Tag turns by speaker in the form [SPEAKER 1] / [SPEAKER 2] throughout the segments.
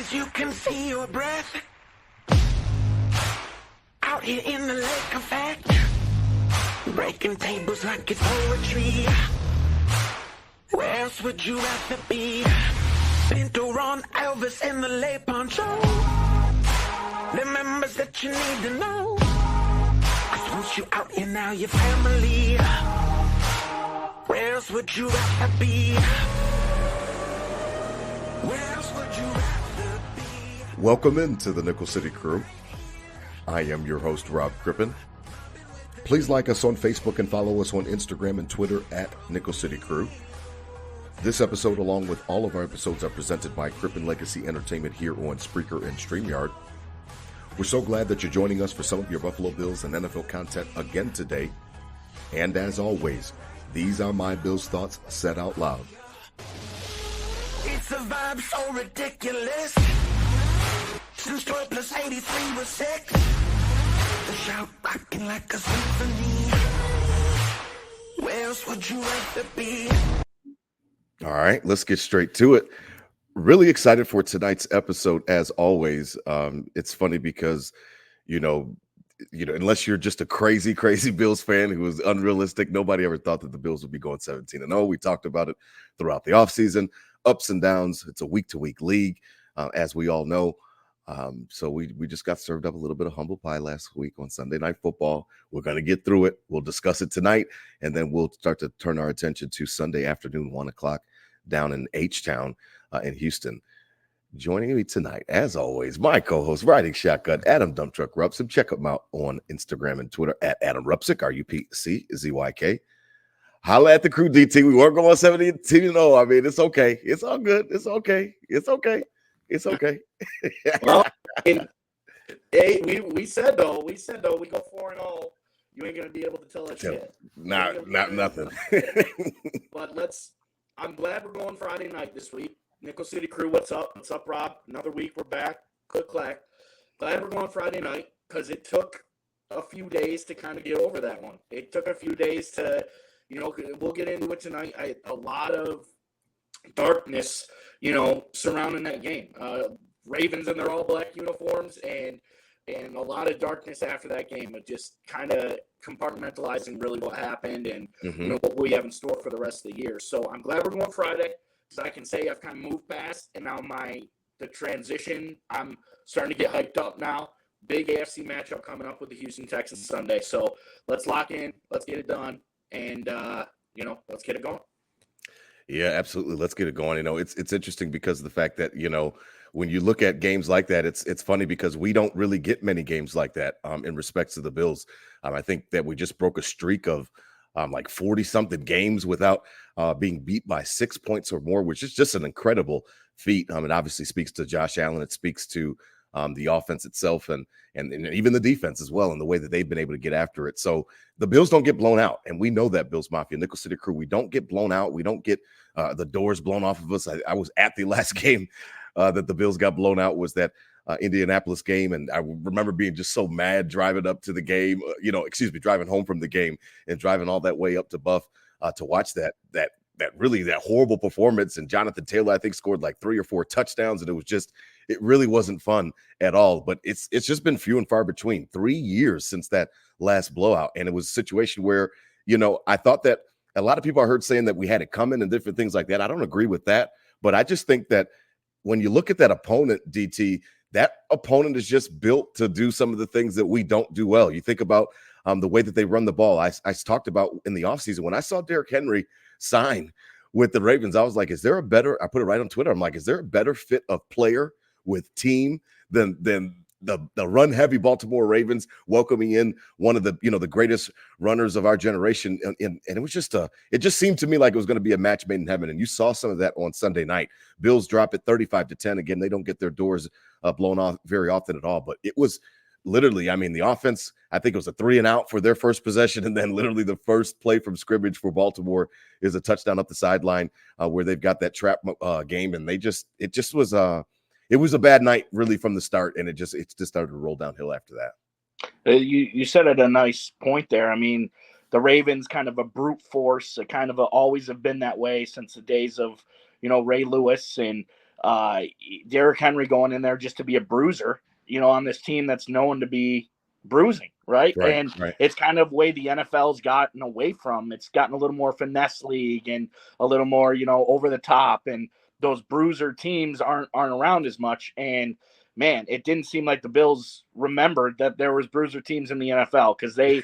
[SPEAKER 1] as you can see your breath. Out here in the lake of fact, breaking tables like it's poetry. Where else would you rather be? Pinto, Ron, Elvis, and the lay poncho. The members that you need to know. 'Cause once you out here now, your family. Where else would you rather be? Where else would you rather be?
[SPEAKER 2] Welcome into the Nickel City Crew. I am your host, Rob Crippen. Please like us on Facebook and follow us on Instagram and Twitter at Nickel City Crew. This episode, along with all of our episodes, are presented by Crippen Legacy Entertainment here on Spreaker and StreamYard. We're so glad that you're joining us for some of your Buffalo Bills and NFL content again today. And as always, these are my Bills thoughts said out loud.
[SPEAKER 1] It's a vibe so ridiculous. Since 12 plus 83 was 6. The shout rocking like a symphony. Where else would you rather be?
[SPEAKER 2] All right, let's get straight to it. Really excited for tonight's episode, as always. It's funny because, you know, unless you're just a crazy Bills fan who was unrealistic, nobody ever thought that the Bills would be going 17-0. We talked about it throughout the offseason, ups and downs. It's a week-to-week league, as we all know. So we just got served up a little bit of humble pie last week on Sunday Night Football. We're going to get through it. We'll discuss it tonight, and then we'll start to turn our attention to Sunday afternoon, 1 o'clock, down in H-Town in Houston. Joining me tonight, as always, my co-host, Riding Shotgun, Adam Dumptruck Rupsick. Check him out on Instagram and Twitter at Adam Rupsick, RUPCZYK. Holla at the crew, DT. We weren't going 17-0. I mean, it's okay. It's all good. It's okay. It's okay. It's okay.
[SPEAKER 3] Well, hey, we said though, we go 4-0. You ain't gonna be able to tell us shit.
[SPEAKER 2] Not nothing.
[SPEAKER 3] But I'm glad we're going Friday night this week. Nickel City Crew, what's up? What's up, Rob? Another week, we're back. Click clack. Glad we're going Friday night because it took a few days to kind of get over that one. It took a few days to, we'll get into it tonight. A lot of darkness, surrounding that game. Ravens in their all black uniforms and a lot of darkness after that game. It just kind of compartmentalizing really what happened and what we have in store for the rest of the year. So I'm glad we're going Friday because I can say I've kind of moved past, and now the transition, I'm starting to get hyped up now. Big AFC matchup coming up with the Houston Texans Sunday. So let's lock in, let's get it done, and let's get it going.
[SPEAKER 2] Yeah, absolutely. Let's get it going. It's interesting because of the fact that, when you look at games like that, it's funny because we don't really get many games like that in respects to the Bills. I think that we just broke a streak of like 40-something games without being beat by 6 points or more, which is just an incredible feat. It obviously speaks to Josh Allen. It speaks to the offense itself and even the defense as well, and the way that they've been able to get after it. So the Bills don't get blown out, and we know that, Bills Mafia, Nickel City Crew. We don't get blown out. We don't get the doors blown off of us. I was at the last game that the Bills got blown out, was that Indianapolis game, and I remember being just so mad driving up to the game, driving home from the game and driving all that way up to Buff to watch that horrible performance. And Jonathan Taylor, I think, scored like 3 or 4 touchdowns, and it really wasn't fun at all. But it's just been few and far between. 3 years since that last blowout, and it was a situation where, I thought that a lot of people I heard saying that we had it coming and different things like that. I don't agree with that, but I just think that when you look at that opponent, DT, that opponent is just built to do some of the things that we don't do well. You think about the way that they run the ball. I talked about in the offseason when I saw Derrick Henry sign with the Ravens, I was like, I put it right on Twitter. I'm like, is there a better fit of player with team than the run heavy Baltimore Ravens welcoming in one of the the greatest runners of our generation, and it just seemed to me like it was going to be a match made in heaven. And you saw some of that on Sunday night. Bills drop it 35-10. Again, they don't get their doors blown off very often at all, but it was literally, the offense, I think it was a 3-and-out for their first possession, and then literally the first play from scrimmage for Baltimore is a touchdown up the sideline where they've got that trap game, and it was a bad night really from the start, and it just started to roll downhill after that.
[SPEAKER 3] You said at a nice point there. The Ravens kind of a brute force, kind of always have been that way since the days of Ray Lewis, and Derrick Henry going in there just to be a bruiser, on this team that's known to be bruising, right? And
[SPEAKER 2] Right.
[SPEAKER 3] it's kind of way the NFL's gotten away from. It's gotten a little more finesse league and a little more, over the top, and those bruiser teams aren't around as much. And man, it didn't seem like the Bills remembered that there was bruiser teams in the NFL, because I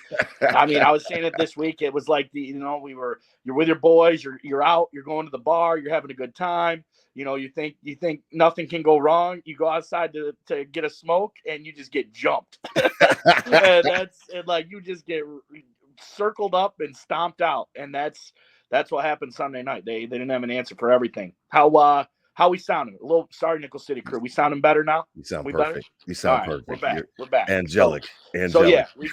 [SPEAKER 3] was saying it this week. It was like you're with your boys, you're out, you're going to the bar, you're having a good time. You think nothing can go wrong. You go outside to get a smoke, and you just get jumped. And you just get circled up and stomped out. And that's what happened Sunday night. They didn't have an answer for everything. How we sounding? A little sorry, Nickel City crew. We sounding better now?
[SPEAKER 2] You sound perfect.
[SPEAKER 3] Better?
[SPEAKER 2] You sound
[SPEAKER 3] right,
[SPEAKER 2] perfect.
[SPEAKER 3] We're back.
[SPEAKER 2] Angelic.
[SPEAKER 3] So yeah, we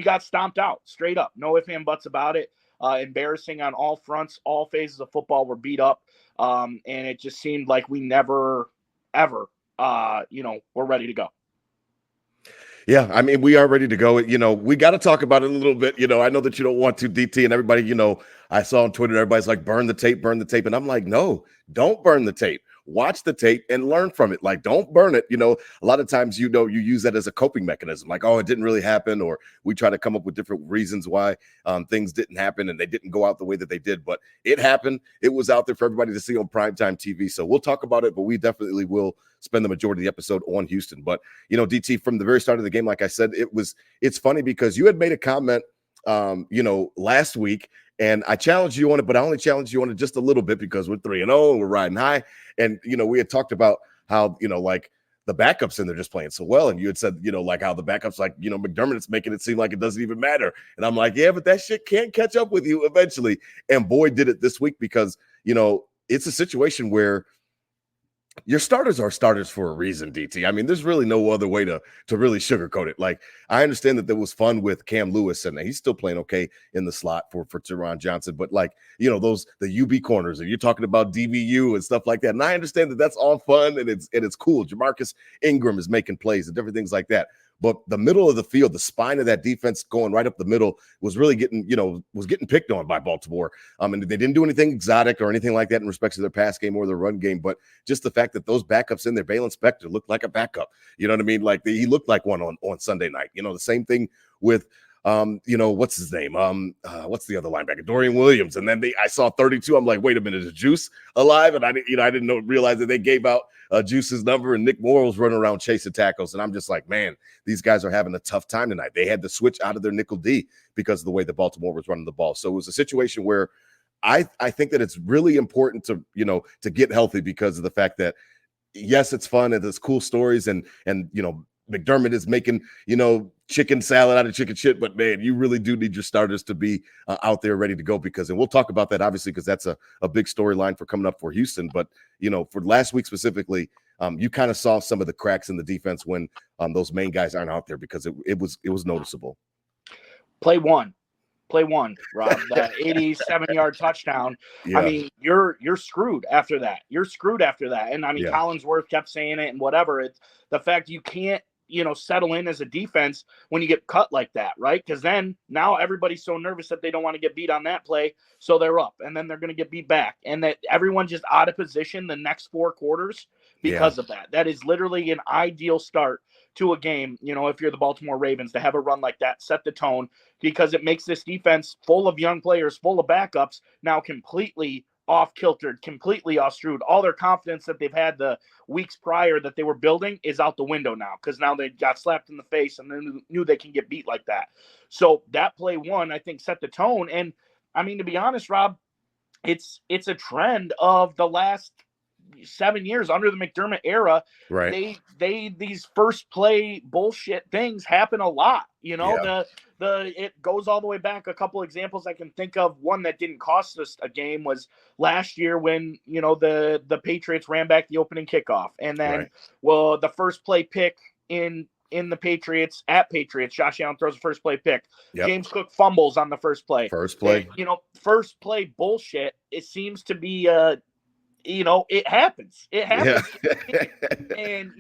[SPEAKER 3] got stomped out straight up. No ifs and buts about it. Embarrassing on all fronts. All phases of football were beat up. And it just seemed like we never, ever, we're ready to go.
[SPEAKER 2] Yeah, I mean, we are ready to go. We got to talk about it a little bit. I know that you don't want to, DT, and everybody, I saw on Twitter, everybody's like, burn the tape. And I'm like, no, don't burn the tape. Watch the tape and learn from it. Like, don't burn it. A lot of times, you use that as a coping mechanism. Like, oh, it didn't really happen. Or we try to come up with different reasons why things didn't happen and they didn't go out the way that they did. But it happened. It was out there for everybody to see on primetime TV. So we'll talk about it, but we definitely will spend the majority of the episode on Houston. But, DT, from the very start of the game, like I said, it's funny because you had made a comment, last week, and I challenged you on it, but I only challenged you on it just a little bit because we're 3-0 and we're riding high. And, we had talked about how, like the backups in there just playing so well. And you had said, like how the backups, like, McDermott is making it seem like it doesn't even matter. And I'm like, yeah, but that shit can't catch up with you eventually. And boy, did it this week, because, it's a situation where your starters are starters for a reason, DT. I mean, there's really no other way to really sugarcoat it. Like, I understand that there was fun with Cam Lewis, and he's still playing okay in the slot for Teron Johnson. But like, the UB corners, and you're talking about DVU and stuff like that. And I understand that that's all fun and it's cool. Jamarcus Ingram is making plays and different things like that. But the middle of the field, the spine of that defense going right up the middle was really getting picked on by Baltimore. And they didn't do anything exotic or anything like that in respect to their pass game or their run game. But just the fact that those backups in there, Balen Spector looked like a backup. You know what I mean? Like he looked like one on Sunday night. The same thing with what's his name? What's the other linebacker? Dorian Williams. And then I saw 32. I'm like, wait a minute, is Juice alive? And I didn't realize that they gave out Juice's number, and Nick Moore was running around chasing tackles. And I'm just like, man, these guys are having a tough time tonight. They had to switch out of their nickel D because of the way that Baltimore was running the ball. So it was a situation where I think that it's really important to get healthy because of the fact that, yes, it's fun and there's cool stories and McDermott is making, chicken salad out of chicken shit, but man, you really do need your starters to be out there ready to go and we'll talk about that obviously because that's a big storyline for coming up for Houston. But, for last week specifically, you kind of saw some of the cracks in the defense when those main guys aren't out there because it was noticeable.
[SPEAKER 3] Play one, Rob, that 87-yard touchdown. Yeah. I mean, you're screwed after that. And I mean, yeah. Collinsworth kept saying it and whatever. It's the fact you can't, settle in as a defense when you get cut like that, right? Because then now everybody's so nervous that they don't want to get beat on that play. So they're up and then they're going to get beat back. And that everyone's just out of position the next 4 quarters because of that. That is literally an ideal start to a game, if you're the Baltimore Ravens, to have a run like that, set the tone, because it makes this defense full of young players, full of backups, now completely off-kiltered, completely off-screwed. All their confidence that they've had the weeks prior that they were building is out the window now because now they got slapped in the face and then knew they can get beat like that. So that play one, I think, set the tone. And, I mean, to be honest, Rob, it's a trend of the last 7 years under the McDermott era. Right. These first play bullshit things happen a lot. It goes all the way back. A couple examples I can think of. One that didn't cost us a game was last year when the Patriots ran back the opening kickoff, and then the first play pick in the Patriots, Josh Allen throws the first play pick. Yep. James Cook fumbles on the first play. First play bullshit. It seems to be it happens. Yeah. And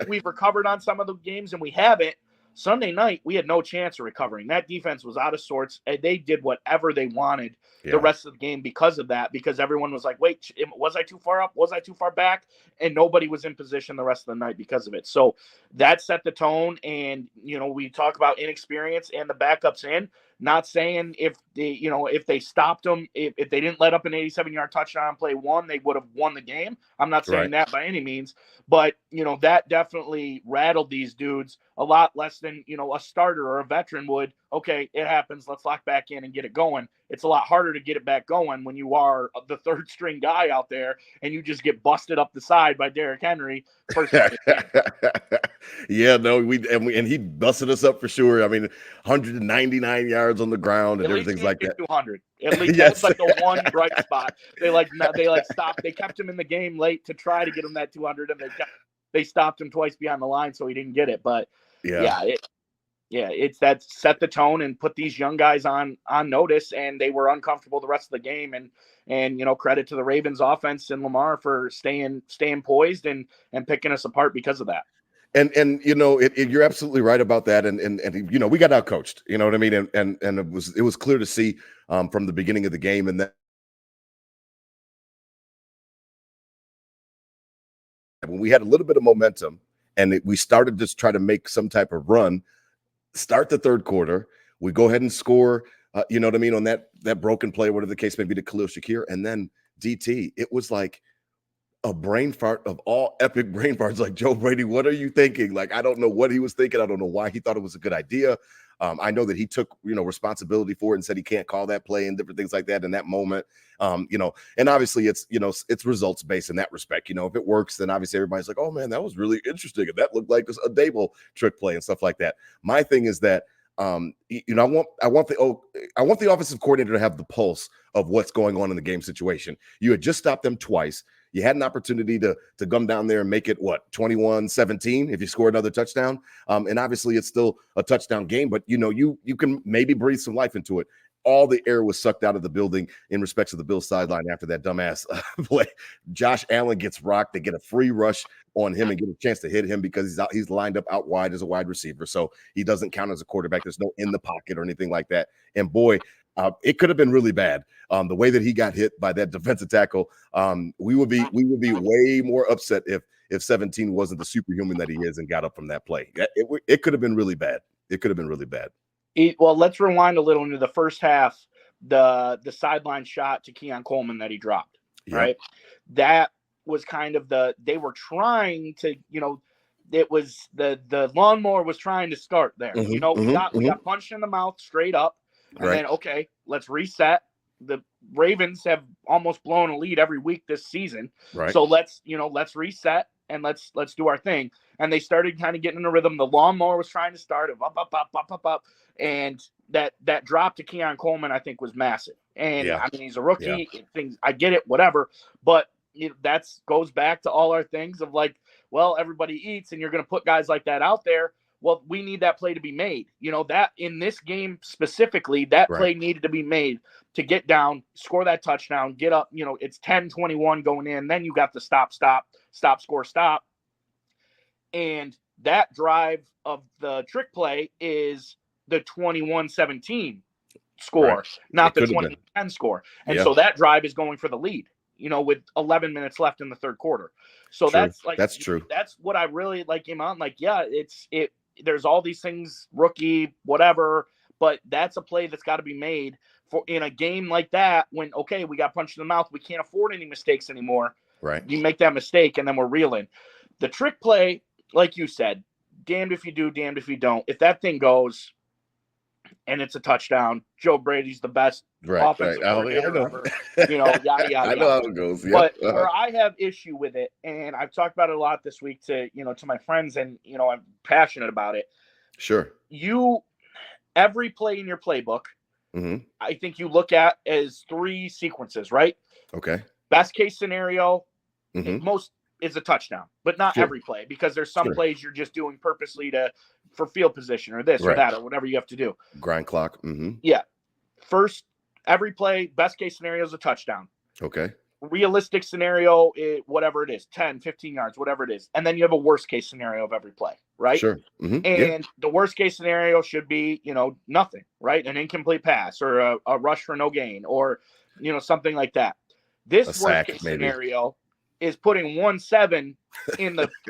[SPEAKER 3] we've recovered on some of the games and we haven't. Sunday night, we had no chance of recovering. That defense was out of sorts, and they did whatever they wanted the rest of the game because of that, because everyone was like, wait, was I too far up? Was I too far back? And nobody was in position the rest of the night because of it. So that set the tone, and, we talk about inexperience and the backups in. Not saying if they stopped them, if they didn't let up an 87-yard touchdown on play one, they would have won the game. I'm not saying that by any means, but that definitely rattled these dudes a lot less than a starter or a veteran would. Okay, it happens. Let's lock back in and get it going. It's a lot harder to get it back going when you are the third string guy out there and you just get busted up the side by Derrick Henry.
[SPEAKER 2] Yeah, no, and he busted us up for sure. I mean, 199 yards on the ground and everything's like that.
[SPEAKER 3] 200. At least that's like the one bright spot. They stopped. They kept him in the game late to try to get him that 200, and they stopped him twice beyond the line, so he didn't get it. But it's that set the tone and put these young guys on notice, and they were uncomfortable the rest of the game. And credit to the Ravens offense and Lamar for staying poised and picking us apart because of that.
[SPEAKER 2] And you're absolutely right about that. And we got outcoached. You know what I mean? And it was clear to see from the beginning of the game, and that when we had a little bit of momentum and we started to try to make some type of run, start the third quarter, we go ahead and score. You know what I mean, on that broken play, whatever the case may be, to Khalil Shakir, and then DT. It was like a brain fart of all epic brain farts. Like, Joe Brady, what are you thinking? Like, I don't know what he was thinking. I don't know why he thought it was a good idea. I know that he took, responsibility for it and said he can't call that play and different things like that in that moment. And obviously it's results based in that respect. If it works, then obviously everybody's like, oh man, that was really interesting. And that looked like a Dable trick play and stuff like that. My thing is that, I want the offensive coordinator to have the pulse of what's going on in the game situation. You had just stopped them twice. You had an opportunity to come down there and make it 21-17 if you score another touchdown. And obviously it's still a touchdown game, but you can maybe breathe some life into it. All the air was sucked out of the building in respects of the Bills sideline after that dumbass play. Josh Allen gets rocked. They get a free rush on him and get a chance to hit him because he's lined up out wide as a wide receiver. So he doesn't count as a quarterback. There's no in the pocket or anything like that. And boy, it could have been really bad. The way that he got hit by that defensive tackle, we would be way more upset if 17 wasn't the superhuman that he is and got up from that play. It could have been really bad. It could have been really bad.
[SPEAKER 3] Well, let's rewind a little into the first half. The sideline shot to Keon Coleman that he dropped, right? That was kind of they were trying to, it was the lawnmower was trying to start there. We got punched in the mouth straight up. And then, okay, let's reset. The Ravens have almost blown a lead every week this season. Right. So let's reset and let's do our thing. And they started kind of getting in a rhythm. The lawnmower was trying to start it up. And that drop to Keon Coleman, I think, was massive. And I mean, he's a rookie. Things, I get it, whatever. But that goes back to all our things of like, well, everybody eats, and you're going to put guys like that out there. Well, we need that play to be made. That in this game specifically, that play needed to be made to get down, score that touchdown, get up. It's 10-21 going in. Then you got the stop, score, stop. And that drive of the trick play is the 21-17 score, not the 20-10 score. And so that drive is going for the lead, with 11 minutes left in the third quarter. So that's true. That's what I really like him on. Like, there's all these things, rookie, whatever, but that's a play that's got to be made for in a game like that when, okay, we got punched in the mouth. We can't afford any mistakes anymore. Right. You make that mistake and then we're reeling. The trick play, like you said, damned if you do, damned if you don't. If that thing goes and it's a touchdown, Joe Brady's the best offensive coordinator ever. I know how it goes. Yeah. But where I have issue with it, and I've talked about it a lot this week to my friends, and I'm passionate about it.
[SPEAKER 2] Sure.
[SPEAKER 3] Every play in your playbook, I think you look at as three sequences, right?
[SPEAKER 2] Okay.
[SPEAKER 3] Best case scenario, most is a touchdown, but not every play, because there's some plays you're just doing purposely for field position or this or that or whatever you have to do.
[SPEAKER 2] Grind clock.
[SPEAKER 3] Yeah. First, every play, best case scenario is a touchdown.
[SPEAKER 2] Okay.
[SPEAKER 3] realistic scenario, whatever it is, 10, 15 yards, whatever it is. And then you have a worst case scenario of every play, right?
[SPEAKER 2] Sure. Yeah.
[SPEAKER 3] And the worst case scenario should be, nothing, right? An incomplete pass or a rush for no gain or, something like that. This
[SPEAKER 2] A
[SPEAKER 3] worst
[SPEAKER 2] sack,
[SPEAKER 3] case
[SPEAKER 2] maybe.
[SPEAKER 3] scenario is putting 1-7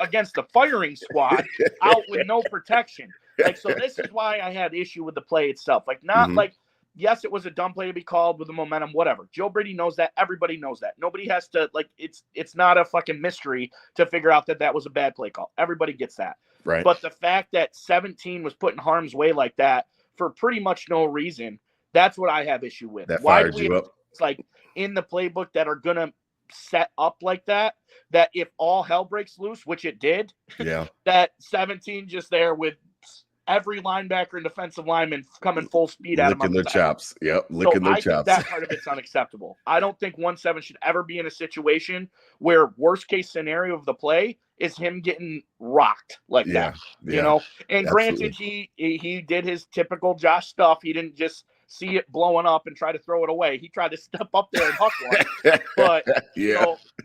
[SPEAKER 3] against the firing squad out with no protection. Like, so this is why I had issue with the play itself. Like, not like, yes, it was a dumb play to be called with the momentum, whatever. Joe Brady knows that. Everybody knows that. Nobody has to, like, it's not a fucking mystery to figure out that was a bad play call. Everybody gets that.
[SPEAKER 2] Right.
[SPEAKER 3] But the fact that 17 was put in harm's way like that for pretty much no reason, that's what I have issue with.
[SPEAKER 2] That
[SPEAKER 3] Why
[SPEAKER 2] fired you up.
[SPEAKER 3] It's like in the playbook that are going to set up like that if all hell breaks loose, which it did, that 17 just there with every linebacker and defensive lineman coming full speed at
[SPEAKER 2] licking their chops. Yep, licking their chops.
[SPEAKER 3] Think that part of it's unacceptable. I don't think 1-7 should ever be in a situation where worst case scenario of the play is him getting rocked like that. And granted, he did his typical Josh stuff. He didn't just see it blowing up and try to throw it away. He tried to step up there and huck one. But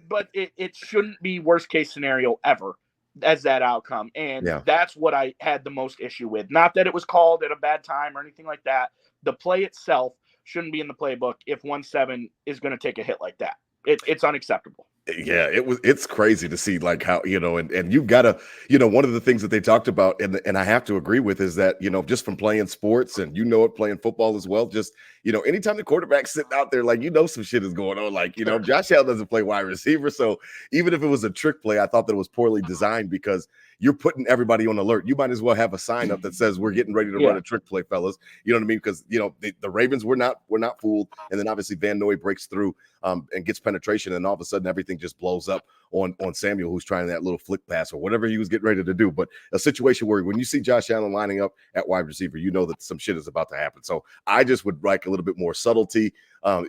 [SPEAKER 3] but it shouldn't be worst case scenario ever as that outcome. And that's what I had the most issue with. Not that it was called at a bad time or anything like that. The play itself shouldn't be in the playbook if 1-7 is going to take a hit like that. It's unacceptable.
[SPEAKER 2] Yeah, it's crazy to see like how, and you've got to, one of the things that they talked about and I have to agree with is that, just from playing sports and playing football as well, just, anytime the quarterback's sitting out there, like, some shit is going on, like, Josh Allen doesn't play wide receiver. So even if it was a trick play, I thought that it was poorly designed because you're putting everybody on alert. You might as well have a sign up that says we're getting ready to run a trick play, fellas. You know what I mean? Because, the Ravens were not fooled. And then obviously Van Noy breaks through and gets penetration. And all of a sudden everything just blows up on Samuel, who's trying that little flick pass or whatever he was getting ready to do. But a situation where when you see Josh Allen lining up at wide receiver, you know that some shit is about to happen. So I just would like a little bit more subtlety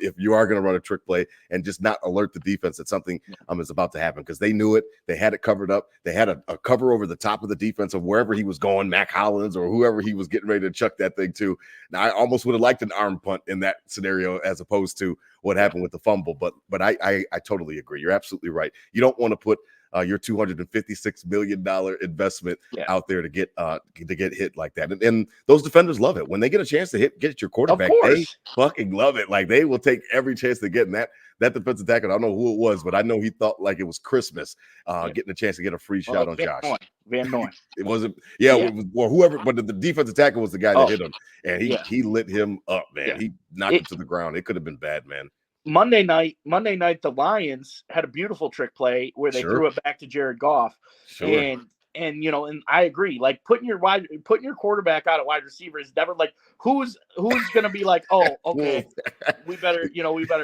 [SPEAKER 2] if you are going to run a trick play and just not alert the defense that something is about to happen because they knew it. They had it covered up. They had a cover over the top of the defense of wherever he was going, Mac Hollins or whoever he was getting ready to chuck that thing to. Now, I almost would have liked an arm punt in that scenario as opposed to what happened with the fumble. But I totally agree. You're absolutely right. You don't want to put your $256 million investment out there to get hit like that. And those defenders love it. When they get a chance to get your quarterback, they fucking love it. Like they will take every chance to get in that defensive tackle. I don't know who it was, but I know he thought like it was Christmas, getting a chance to get a free shot on Josh.
[SPEAKER 3] Van Noy.
[SPEAKER 2] It wasn't, it was, or whoever, but the defensive tackle was the guy that hit him, and he lit him up, man. He knocked him to the ground. It could have been bad, man.
[SPEAKER 3] Monday night, the Lions had a beautiful trick play where they threw it back to Jared Goff. And and I agree. Like putting your quarterback out at wide receiver is never like who's gonna be like, oh, okay, we better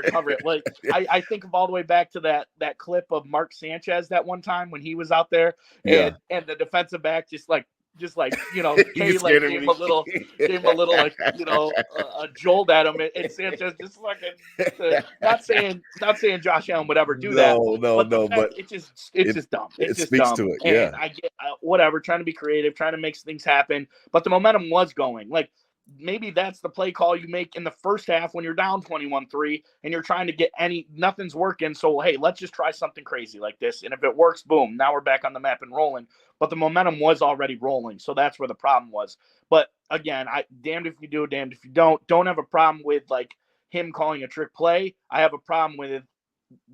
[SPEAKER 3] cover it. Like I think of all the way back to that clip of Mark Sanchez that one time when he was out there and the defensive back just gave him a little like a jolt at him and Sanchez just fucking not saying Josh Allen would ever do that. But it's just dumb. It's just
[SPEAKER 2] speaks
[SPEAKER 3] dumb.
[SPEAKER 2] to it. Yeah,
[SPEAKER 3] and I get whatever, trying to be creative, trying to make things happen, but the momentum was going. Like maybe that's the play call you make in the first half when you're down 21-3 and you're trying to get nothing's working. So, hey, let's just try something crazy like this. And if it works, boom, now we're back on the map and rolling. But the momentum was already rolling. So that's where the problem was. But again, damned if you do, damned if you don't have a problem with like him calling a trick play. I have a problem with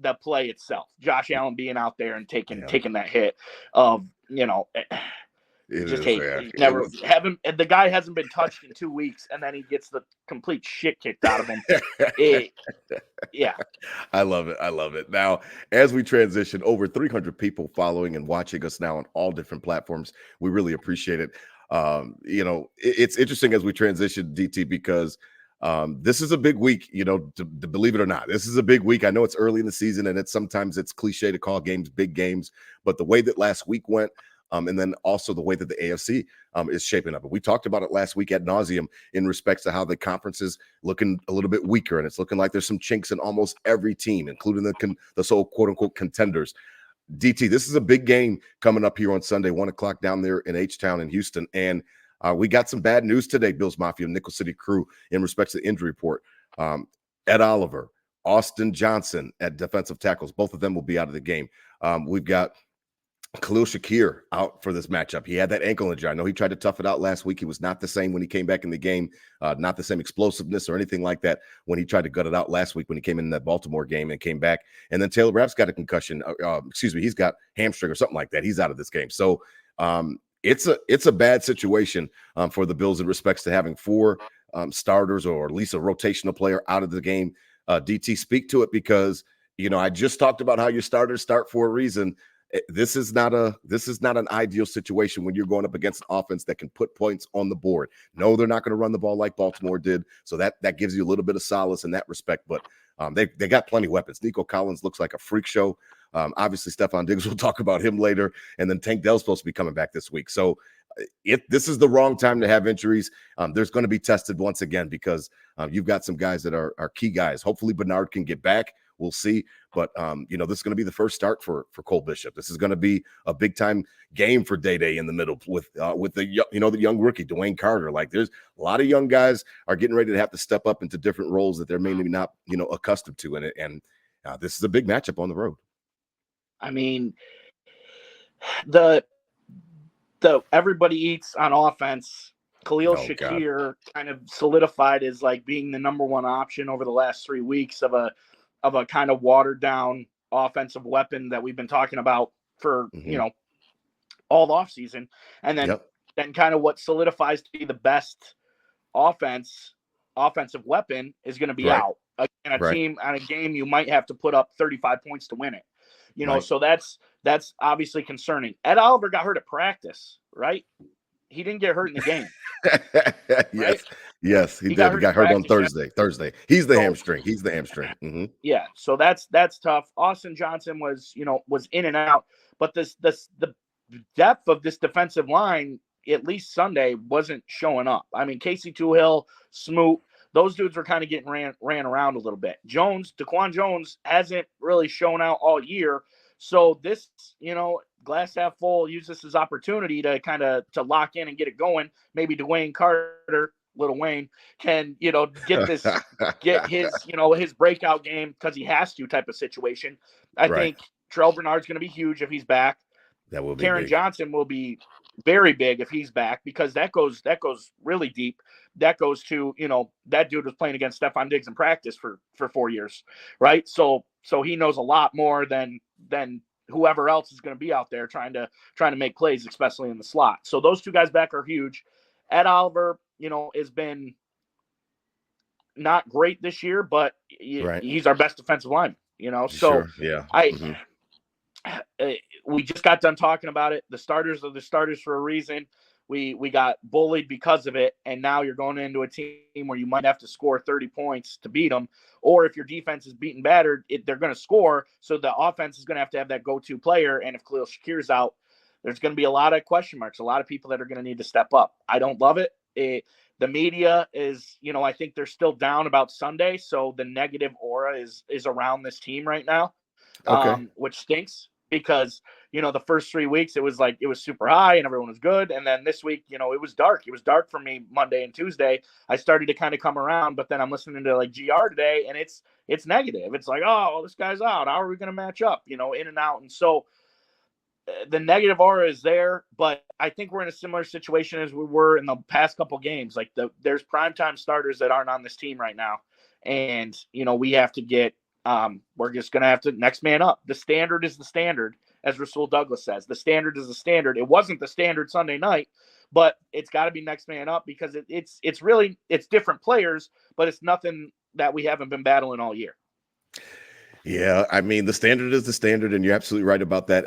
[SPEAKER 3] the play itself. Josh Allen being out there and taking that hit of, the guy hasn't been touched in 2 weeks, and then he gets the complete shit kicked out of him.
[SPEAKER 2] I love it. Now, as we transition, over 300 people following and watching us now on all different platforms. We really appreciate it. It's interesting as we transition, DT, because this is a big week, to believe it or not. This is a big week. I know it's early in the season, and sometimes it's cliche to call games big games, but the way that last week went, and then also the way that the AFC is shaping up. And we talked about it last week ad nauseum in respects to how the conference is looking a little bit weaker, and it's looking like there's some chinks in almost every team, including the so quote-unquote contenders. DT, this is a big game coming up here on Sunday, 1 o'clock down there in H-Town in Houston. And we got some bad news today, Bills Mafia, Nickel City Crew, in respects to the injury report. Ed Oliver, Austin Johnson at defensive tackles. Both of them will be out of the game. We've got Khalil Shakir out for this matchup. He had that ankle injury. I know he tried to tough it out last week. He was not the same when he came back in the game, not the same explosiveness or anything like that when he tried to gut it out last week when he came in that Baltimore game and came back. And then Taylor Rapp's got a concussion. He's got hamstring or something like that. He's out of this game. So it's a bad situation for the Bills in respects to having 4 starters or at least a rotational player out of the game. DT, speak to it, because I just talked about how your starters start for a reason. This is not an ideal situation when you're going up against an offense that can put points on the board. No, they're not going to run the ball like Baltimore did, so that gives you a little bit of solace in that respect. But they got plenty of weapons. Nico Collins looks like a freak show. Obviously, Stephon Diggs, we'll talk about him later, and then Tank Dell's supposed to be coming back this week. So this is the wrong time to have injuries. There's going to be tested once again because you've got some guys that are key guys. Hopefully, Bernard can get back. We'll see. But, this is going to be the first start for Cole Bishop. This is going to be a big time game for Day in the middle with the young rookie, Dwayne Carter. Like, there's a lot of young guys are getting ready to have to step up into different roles that they're maybe not, accustomed to in it. And this is a big matchup on the road.
[SPEAKER 3] I mean, the everybody eats on offense. Khalil Shakir kind of solidified as like being the number one option over the last 3 weeks of a kind of watered down offensive weapon that we've been talking about for, all the offseason. And then kind of what solidifies to be the best offensive weapon is going to be out. In a team, on a game, you might have to put up 35 points to win it. So that's obviously concerning. Ed Oliver got hurt at practice, right? He didn't get hurt in the game.
[SPEAKER 2] Yes, he did. He got hurt on Thursday. He's the hamstring. Mm-hmm.
[SPEAKER 3] Yeah, so that's tough. Austin Johnson was in and out, but the depth of this defensive line, at least Sunday, wasn't showing up. I mean, Casey Toohill, Smoot, those dudes were kind of getting ran around a little bit. Daquan Jones hasn't really shown out all year. So this, glass half full, use this as opportunity to kind of to lock in and get it going. Maybe Dwayne Carter, Little Wayne, can, get his breakout game because he has to type of situation. I think Terrell Bernard's going to be huge if he's back.
[SPEAKER 2] That will be
[SPEAKER 3] Taron Johnson will be very big if he's back, because that goes really deep. That goes to, that dude was playing against Stephon Diggs in practice for 4 years, right? So he knows a lot more than whoever else is going to be out there trying to make plays, especially in the slot. So those 2 guys back are huge. Ed Oliver, has been not great this year, but he's our best defensive lineman, So we just got done talking about it. The starters are the starters for a reason. We got bullied because of it, and now you're going into a team where you might have to score 30 points to beat them, or if your defense is beaten battered, they're going to score, so the offense is going to have that go-to player, and if Khalil Shakir's out, there's going to be a lot of question marks, a lot of people that are going to need to step up. I don't love it. The media is, I think they're still down about Sunday, so the negative aura is around this team right now, which stinks. Because, the first 3 weeks, it was super high and everyone was good. And then this week, it was dark. It was dark for me Monday and Tuesday. I started to kind of come around, but then I'm listening to GR today and it's negative. It's like, oh, well, this guy's out. How are we going to match up, in and out? And so the negative aura is there, but I think we're in a similar situation as we were in the past couple games. There's primetime starters that aren't on this team right now. And, we have to get, we're just going to have to next man up. The standard is the standard, as Rasul Douglas says. The standard is the standard. It wasn't the standard Sunday night, but it's got to be next man up, because it's really different players, but it's nothing that we haven't been battling all year.
[SPEAKER 2] Yeah, I mean, the standard is the standard, and you're absolutely right about that.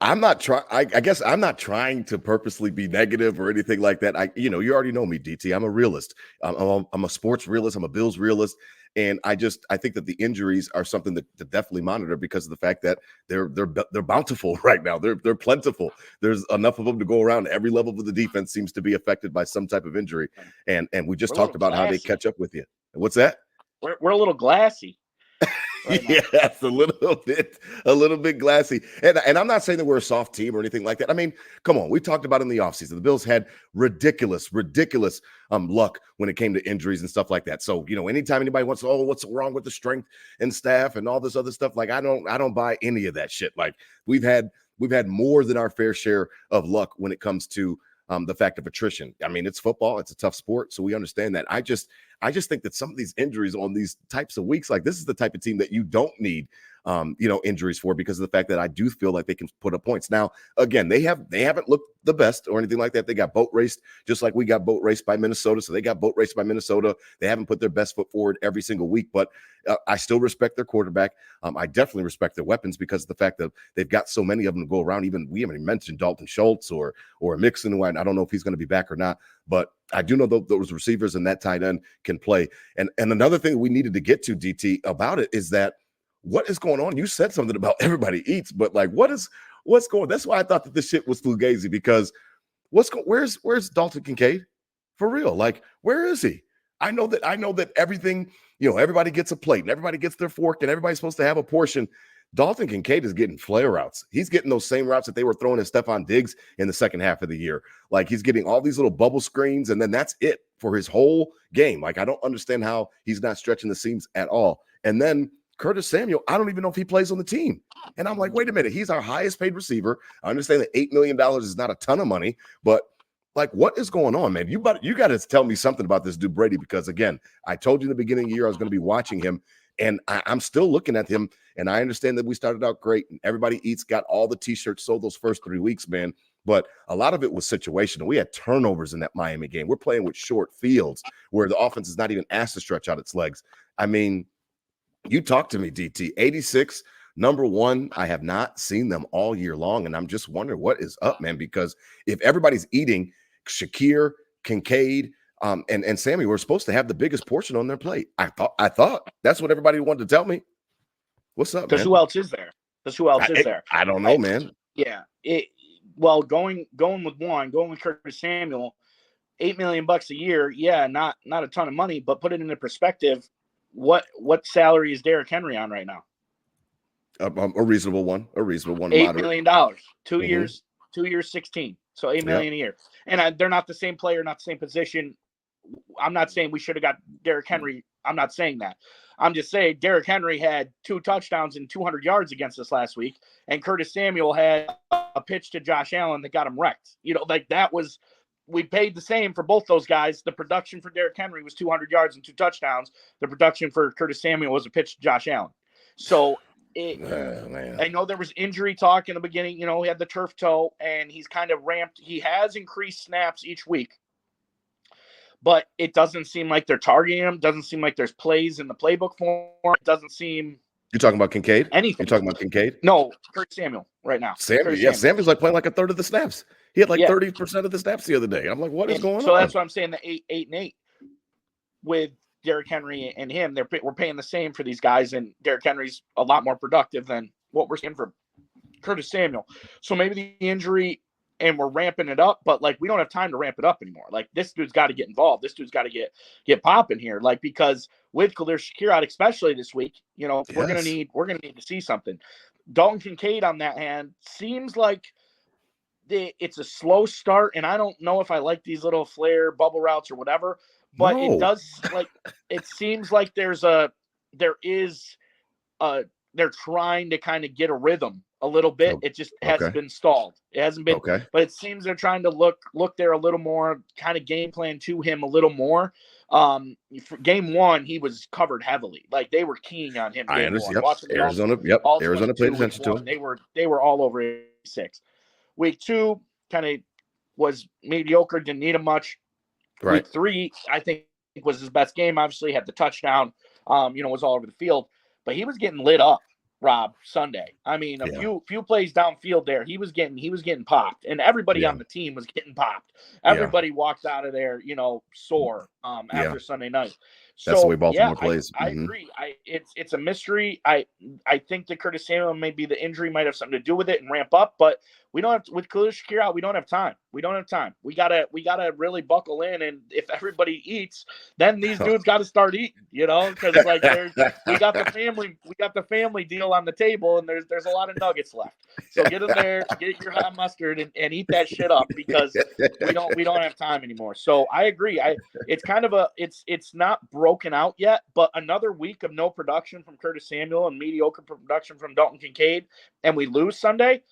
[SPEAKER 2] I guess I'm not trying to purposely be negative or anything like that. You already know me, DT. I'm a realist. I'm a sports realist. I'm a Bills realist. And I think that the injuries are something to definitely monitor, because of the fact that they're bountiful right now. They're plentiful. There's enough of them to go around. Every level of the defense seems to be affected by some type of injury. And we just talked about how they catch up with you. What's that?
[SPEAKER 3] We're a little glassy. right now.
[SPEAKER 2] Yeah, it's a little bit glassy. And I'm not saying that we're a soft team or anything like that. I mean, come on, we talked about in the offseason. The Bills had ridiculous luck when it came to injuries and stuff like that. So, anytime anybody wants, oh, what's wrong with the strength and staff and all this other stuff, like I don't buy any of that shit. Like we've had more than our fair share of luck when it comes to the fact of attrition. I mean, it's football, it's a tough sport, so we understand that. I just think that some of these injuries on these types of weeks, like this is the type of team that you don't need injuries for, because of the fact that I do feel like they can put up points. Now, again, they haven't looked the best or anything like that. They got boat raced just like we got boat raced by Minnesota. So they got boat raced by Minnesota. They haven't put their best foot forward every single week, but I still respect their quarterback. I definitely respect their weapons because of the fact that they've got so many of them to go around. Even we haven't even mentioned Dalton Schultz or Mixon, who I don't know if he's going to be back or not, but I do know those receivers and that tight end can play. And another thing we needed to get to, DT, about it is that what is going on? You said something about everybody eats, but like what's going? That's why I thought that this shit was fugazi, because where's Dalton Kincaid? For real? Like, where is he? I know that everything, everybody gets a plate and everybody gets their fork and everybody's supposed to have a portion. Dalton Kincaid is getting flare routes. He's getting those same routes that they were throwing at Stephon Diggs in the second half of the year. Like he's getting all these little bubble screens, and then that's it for his whole game. Like I don't understand how he's not stretching the seams at all. And then Curtis Samuel, I don't even know if he plays on the team. And I'm like, wait a minute, he's our highest paid receiver. I understand that $8 million is not a ton of money, but like, what is going on, man? You got to tell me something about this dude Brady, because again, I told you in the beginning of the year I was going to be watching him, and I'm still looking at him. And I understand that we started out great, and everybody got all the T-shirts sold those first 3 weeks, man. But a lot of it was situational. We had turnovers in that Miami game. We're playing with short fields where the offense is not even asked to stretch out its legs. I mean, you talk to me, DT. 86, number one. I have not seen them all year long, and I'm just wondering what is up, man. Because if everybody's eating, Shakir, Kincaid, and Sammy were supposed to have the biggest portion on their plate. I thought that's what everybody wanted to tell me. What's up, man?
[SPEAKER 3] Because who else is there?
[SPEAKER 2] I don't know, man.
[SPEAKER 3] Yeah. Going with Curtis Samuel, $8 million a year. Yeah, not a ton of money, but put it into perspective. What salary is Derrick Henry on right now?
[SPEAKER 2] A reasonable one.
[SPEAKER 3] $8 million. 2 years, 16. So $8 million a year. And they're not the same player, not the same position. I'm not saying we should have got Derrick Henry. I'm not saying that. I'm just saying Derrick Henry had 2 touchdowns and 200 yards against us last week, and Curtis Samuel had a pitch to Josh Allen that got him wrecked. Like that was – we paid the same for both those guys. The production for Derrick Henry was 200 yards and 2 touchdowns. The production for Curtis Samuel was a pitch to Josh Allen. So I know there was injury talk in the beginning. He had the turf toe, and he's kind of ramped. He has increased snaps each week, but it doesn't seem like they're targeting him. Doesn't seem like there's plays in the playbook for him. It doesn't seem.
[SPEAKER 2] You're talking about Kincaid?
[SPEAKER 3] Anything.
[SPEAKER 2] You're talking about Kincaid?
[SPEAKER 3] No, Curtis Samuel right now.
[SPEAKER 2] Samuel's like playing like a third of the snaps. He had like 30% of the snaps the other day. I'm like, what is going on?
[SPEAKER 3] So that's what I'm saying. The 8 and 8 with Derrick Henry and him, we're paying the same for these guys, and Derrick Henry's a lot more productive than what we're seeing for Curtis Samuel. So maybe the injury, and we're ramping it up, but like we don't have time to ramp it up anymore. Like this dude's got to get involved. This dude's got to get popping here. Like because with Khalil Shakir out, especially this week, we're gonna need to see something. Dalton Kincaid on that hand seems like it's a slow start, and I don't know if I like these little flare bubble routes or whatever, but it does it seems like they're trying to kind of get a rhythm a little bit. It just hasn't been stalled. It hasn't been, but it seems they're trying to look there a little more, kind of game plan to him a little more. For game one, he was covered heavily. Like they were keying on him.
[SPEAKER 2] I understand. Arizona paid attention to him.
[SPEAKER 3] They were all over 6. Week 2 kind of was mediocre, didn't need him much.
[SPEAKER 2] Right.
[SPEAKER 3] Week 3, I think, was his best game. Obviously, had the touchdown. Was all over the field, but he was getting lit up, Rob, Sunday. I mean, a few plays downfield there, he was getting popped, and everybody on the team was getting popped. Everybody walked out of there, sore after Sunday night.
[SPEAKER 2] That's the way Baltimore plays.
[SPEAKER 3] I agree. It's a mystery. I think that Curtis Samuel, maybe the injury might have something to do with it and ramp up, but We don't have to, with Khalil Shakir out. We don't have time. We gotta really buckle in. And if everybody eats, then these dudes got to start eating. Because like we got the family deal on the table, and there's a lot of nuggets left. So get in there, get your hot mustard, and eat that shit up because we don't have time anymore. So I agree. It's kind of it's not broken out yet, but another week of no production from Curtis Samuel and mediocre production from Dalton Kincaid, and we lose Sunday.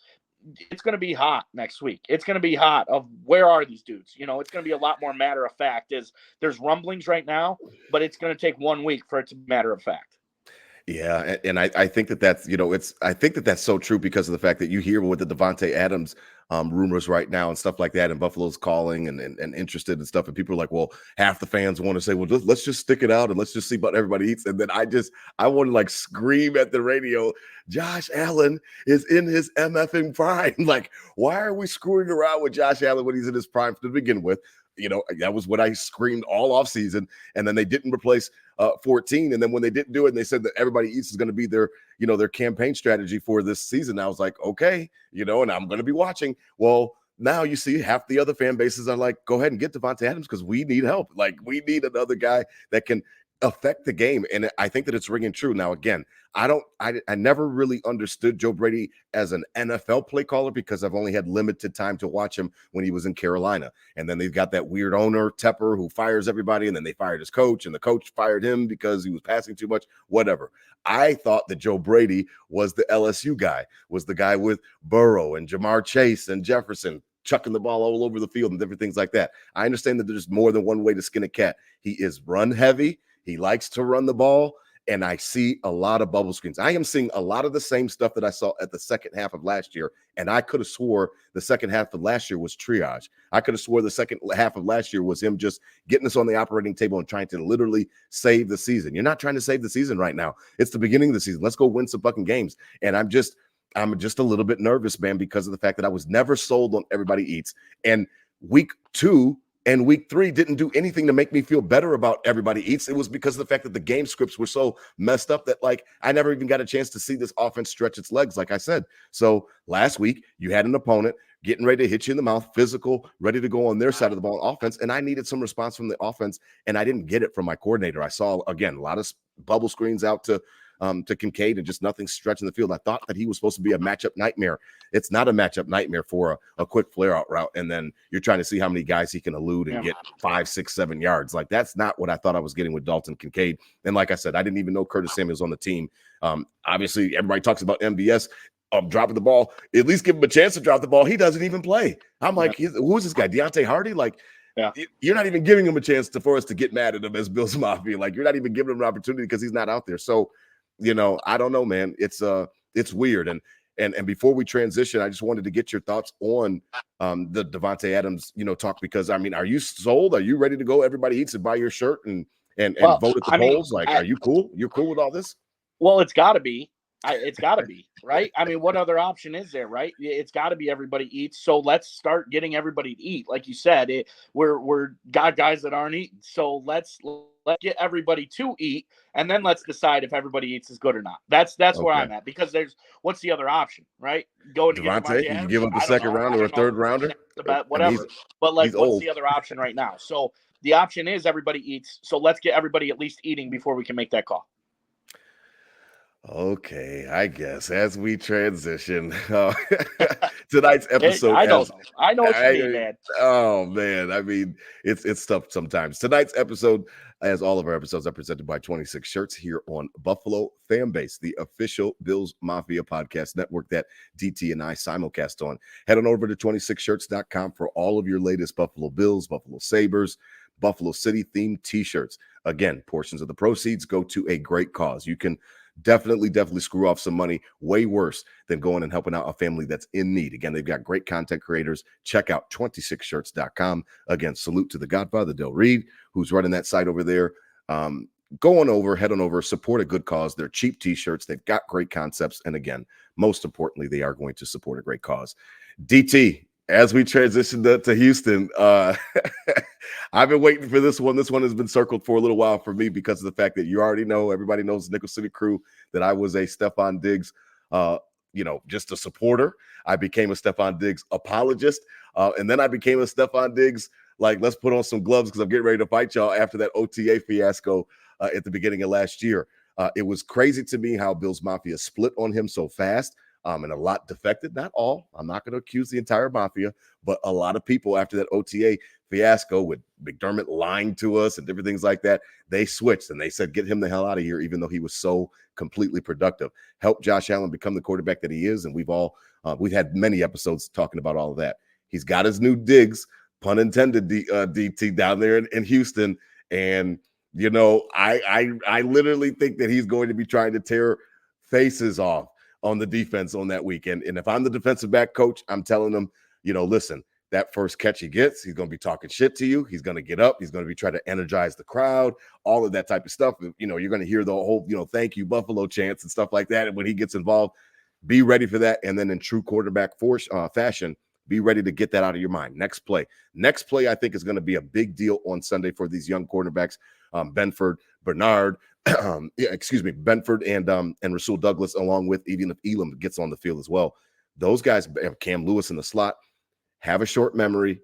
[SPEAKER 3] It's going to be hot next week. It's going to be hot of where are these dudes? It's going to be a lot more matter of fact. There's rumblings right now, but it's going to take 1 week for it to be matter of fact.
[SPEAKER 2] Yeah, and I think that's I think that's so true because of the fact that you hear with the Devontae Adams rumors right now and stuff like that, and Buffalo's calling and interested and stuff, and people are like, well, half the fans want to say, well, let's just stick it out and let's just see what everybody eats, and then I want to like scream at the radio, Josh Allen is in his MFing prime. Like, why are we screwing around with Josh Allen when he's in his prime to begin with? That was what I screamed all off season, and then they didn't replace 14. And then when they didn't do it, and they said that everybody eats is going to be their campaign strategy for this season. I was like, okay, and I'm going to be watching. Well, now you see half the other fan bases are like, go ahead and get Devontae Adams because we need help. Like, we need another guy that can affect the game. And I think that it's ringing true. Now, again, I never really understood Joe Brady as an NFL play caller because I've only had limited time to watch him when he was in Carolina. And then they've got that weird owner, Tepper, who fires everybody. And then they fired his coach, and the coach fired him because he was passing too much, whatever. I thought that Joe Brady was the LSU guy, was the guy with Burrow and Jamar Chase and Jefferson chucking the ball all over the field and different things like that. I understand that there's more than one way to skin a cat. He is run heavy. He likes to run the ball, and I see a lot of bubble screens. I am seeing a lot of the same stuff that I saw at the second half of last year, and I could have swore the second half of last year was triage. I could have swore the second half of last year was him just getting us on the operating table and trying to literally save the season. You're not trying to save the season right now. It's the beginning of the season. Let's go win some fucking games. And I'm just a little bit nervous, man, because of the fact that I was never sold on everybody eats. And week 2 and week 3 didn't do anything to make me feel better about everybody eats. It was because of the fact that the game scripts were so messed up that, like, I never even got a chance to see this offense stretch its legs, like I said. So last week, you had an opponent getting ready to hit you in the mouth, physical, ready to go on their side of the ball on offense, and I needed some response from the offense, and I didn't get it from my coordinator. I saw, again, a lot of bubble screens out to Kincaid and just nothing stretching the field. I thought that he was supposed to be a matchup nightmare. It's not a matchup nightmare for a quick flare out route. And then you're trying to see how many guys he can elude and get 5, 6, 7 yards. Like, that's not what I thought I was getting with Dalton Kincaid. And like I said, I didn't even know Curtis Samuel's on the team. Obviously everybody talks about MVS dropping the ball. At least give him a chance to drop the ball. He doesn't even play. I'm like, who's this guy? Deontay Hardy? Like, you're not even giving him a chance for us to get mad at him as Bills Mafia. Like, you're not even giving him an opportunity because he's not out there. So, I don't know, man. It's weird. And before we transition, I just wanted to get your thoughts on the Devontae Adams, talk, because I mean, are you sold? Are you ready to go? Everybody eats and buy your shirt and vote at the polls. Like, are you cool? You're cool with all this?
[SPEAKER 3] Well, it's got to be. It's got to be, right? I mean, what other option is there, right? It's got to be everybody eats. So let's start getting everybody to eat. Like you said, we're got guys that aren't eating. So let's get everybody to eat, and then let's decide if everybody eats is good or not. That's where I'm at, because what's the other option, right? Go to
[SPEAKER 2] Devontae, you give up a second round or a third rounder,
[SPEAKER 3] whatever. But like, what's
[SPEAKER 2] old.
[SPEAKER 3] the other option right now? So the option is everybody eats. So let's get everybody at least eating before we can make that call.
[SPEAKER 2] Okay, I guess as we transition tonight's episode,
[SPEAKER 3] I know what you mean, man.
[SPEAKER 2] Oh man, I mean, it's tough sometimes. Tonight's episode, as all of our episodes, are presented by 26 Shirts here on Buffalo Fanbase, the official Bills Mafia podcast network that DT and I simulcast on. Head on over to 26shirts.com for all of your latest Buffalo Bills, Buffalo Sabres, Buffalo City themed t-shirts. Again, portions of the proceeds go to a great cause. You can definitely screw off some money way worse than going and helping out a family that's in need. Again, they've got great content creators. Check out 26shirts.com. Again, salute to the Godfather, Del Reed, who's running that site over there. Head on over, support a good cause. They're cheap t-shirts. They've got great concepts. And again, most importantly, they are going to support a great cause. DT, as we transition to Houston, I've been waiting for this one. This one has been circled for a little while for me because of the fact that you already know, everybody knows Nickel City Crew, that I was a Stephon Diggs just a supporter. I became a Stephon Diggs apologist. And then I became a Stephon Diggs, like, let's put on some gloves because I'm getting ready to fight y'all after that OTA fiasco at the beginning of last year. It was crazy to me how Bills Mafia split on him so fast. And a lot defected. Not all. I'm not going to accuse the entire Mafia, but a lot of people after that OTA fiasco with McDermott lying to us and different things like that, they switched and they said, get him the hell out of here, even though he was so completely productive. Helped Josh Allen become the quarterback that he is. And we've had many episodes talking about all of that. He's got his new Diggs, pun intended, DT down there in Houston. And, I literally think that he's going to be trying to tear faces off on the defense on that weekend. And if I'm the defensive back coach, I'm telling them, listen, that first catch he gets, he's going to be talking shit to you. He's going to get up. He's going to be trying to energize the crowd, all of that type of stuff. You're going to hear the whole, thank you, Buffalo chants and stuff like that. And when he gets involved, be ready for that. And then in true quarterback fashion, be ready to get that out of your mind. Next play, I think, is going to be a big deal on Sunday for these young quarterbacks, Benford, Bernard, Benford and Rasul Douglas, along with even if Elam gets on the field as well. Those guys, Cam Lewis in the slot, have a short memory,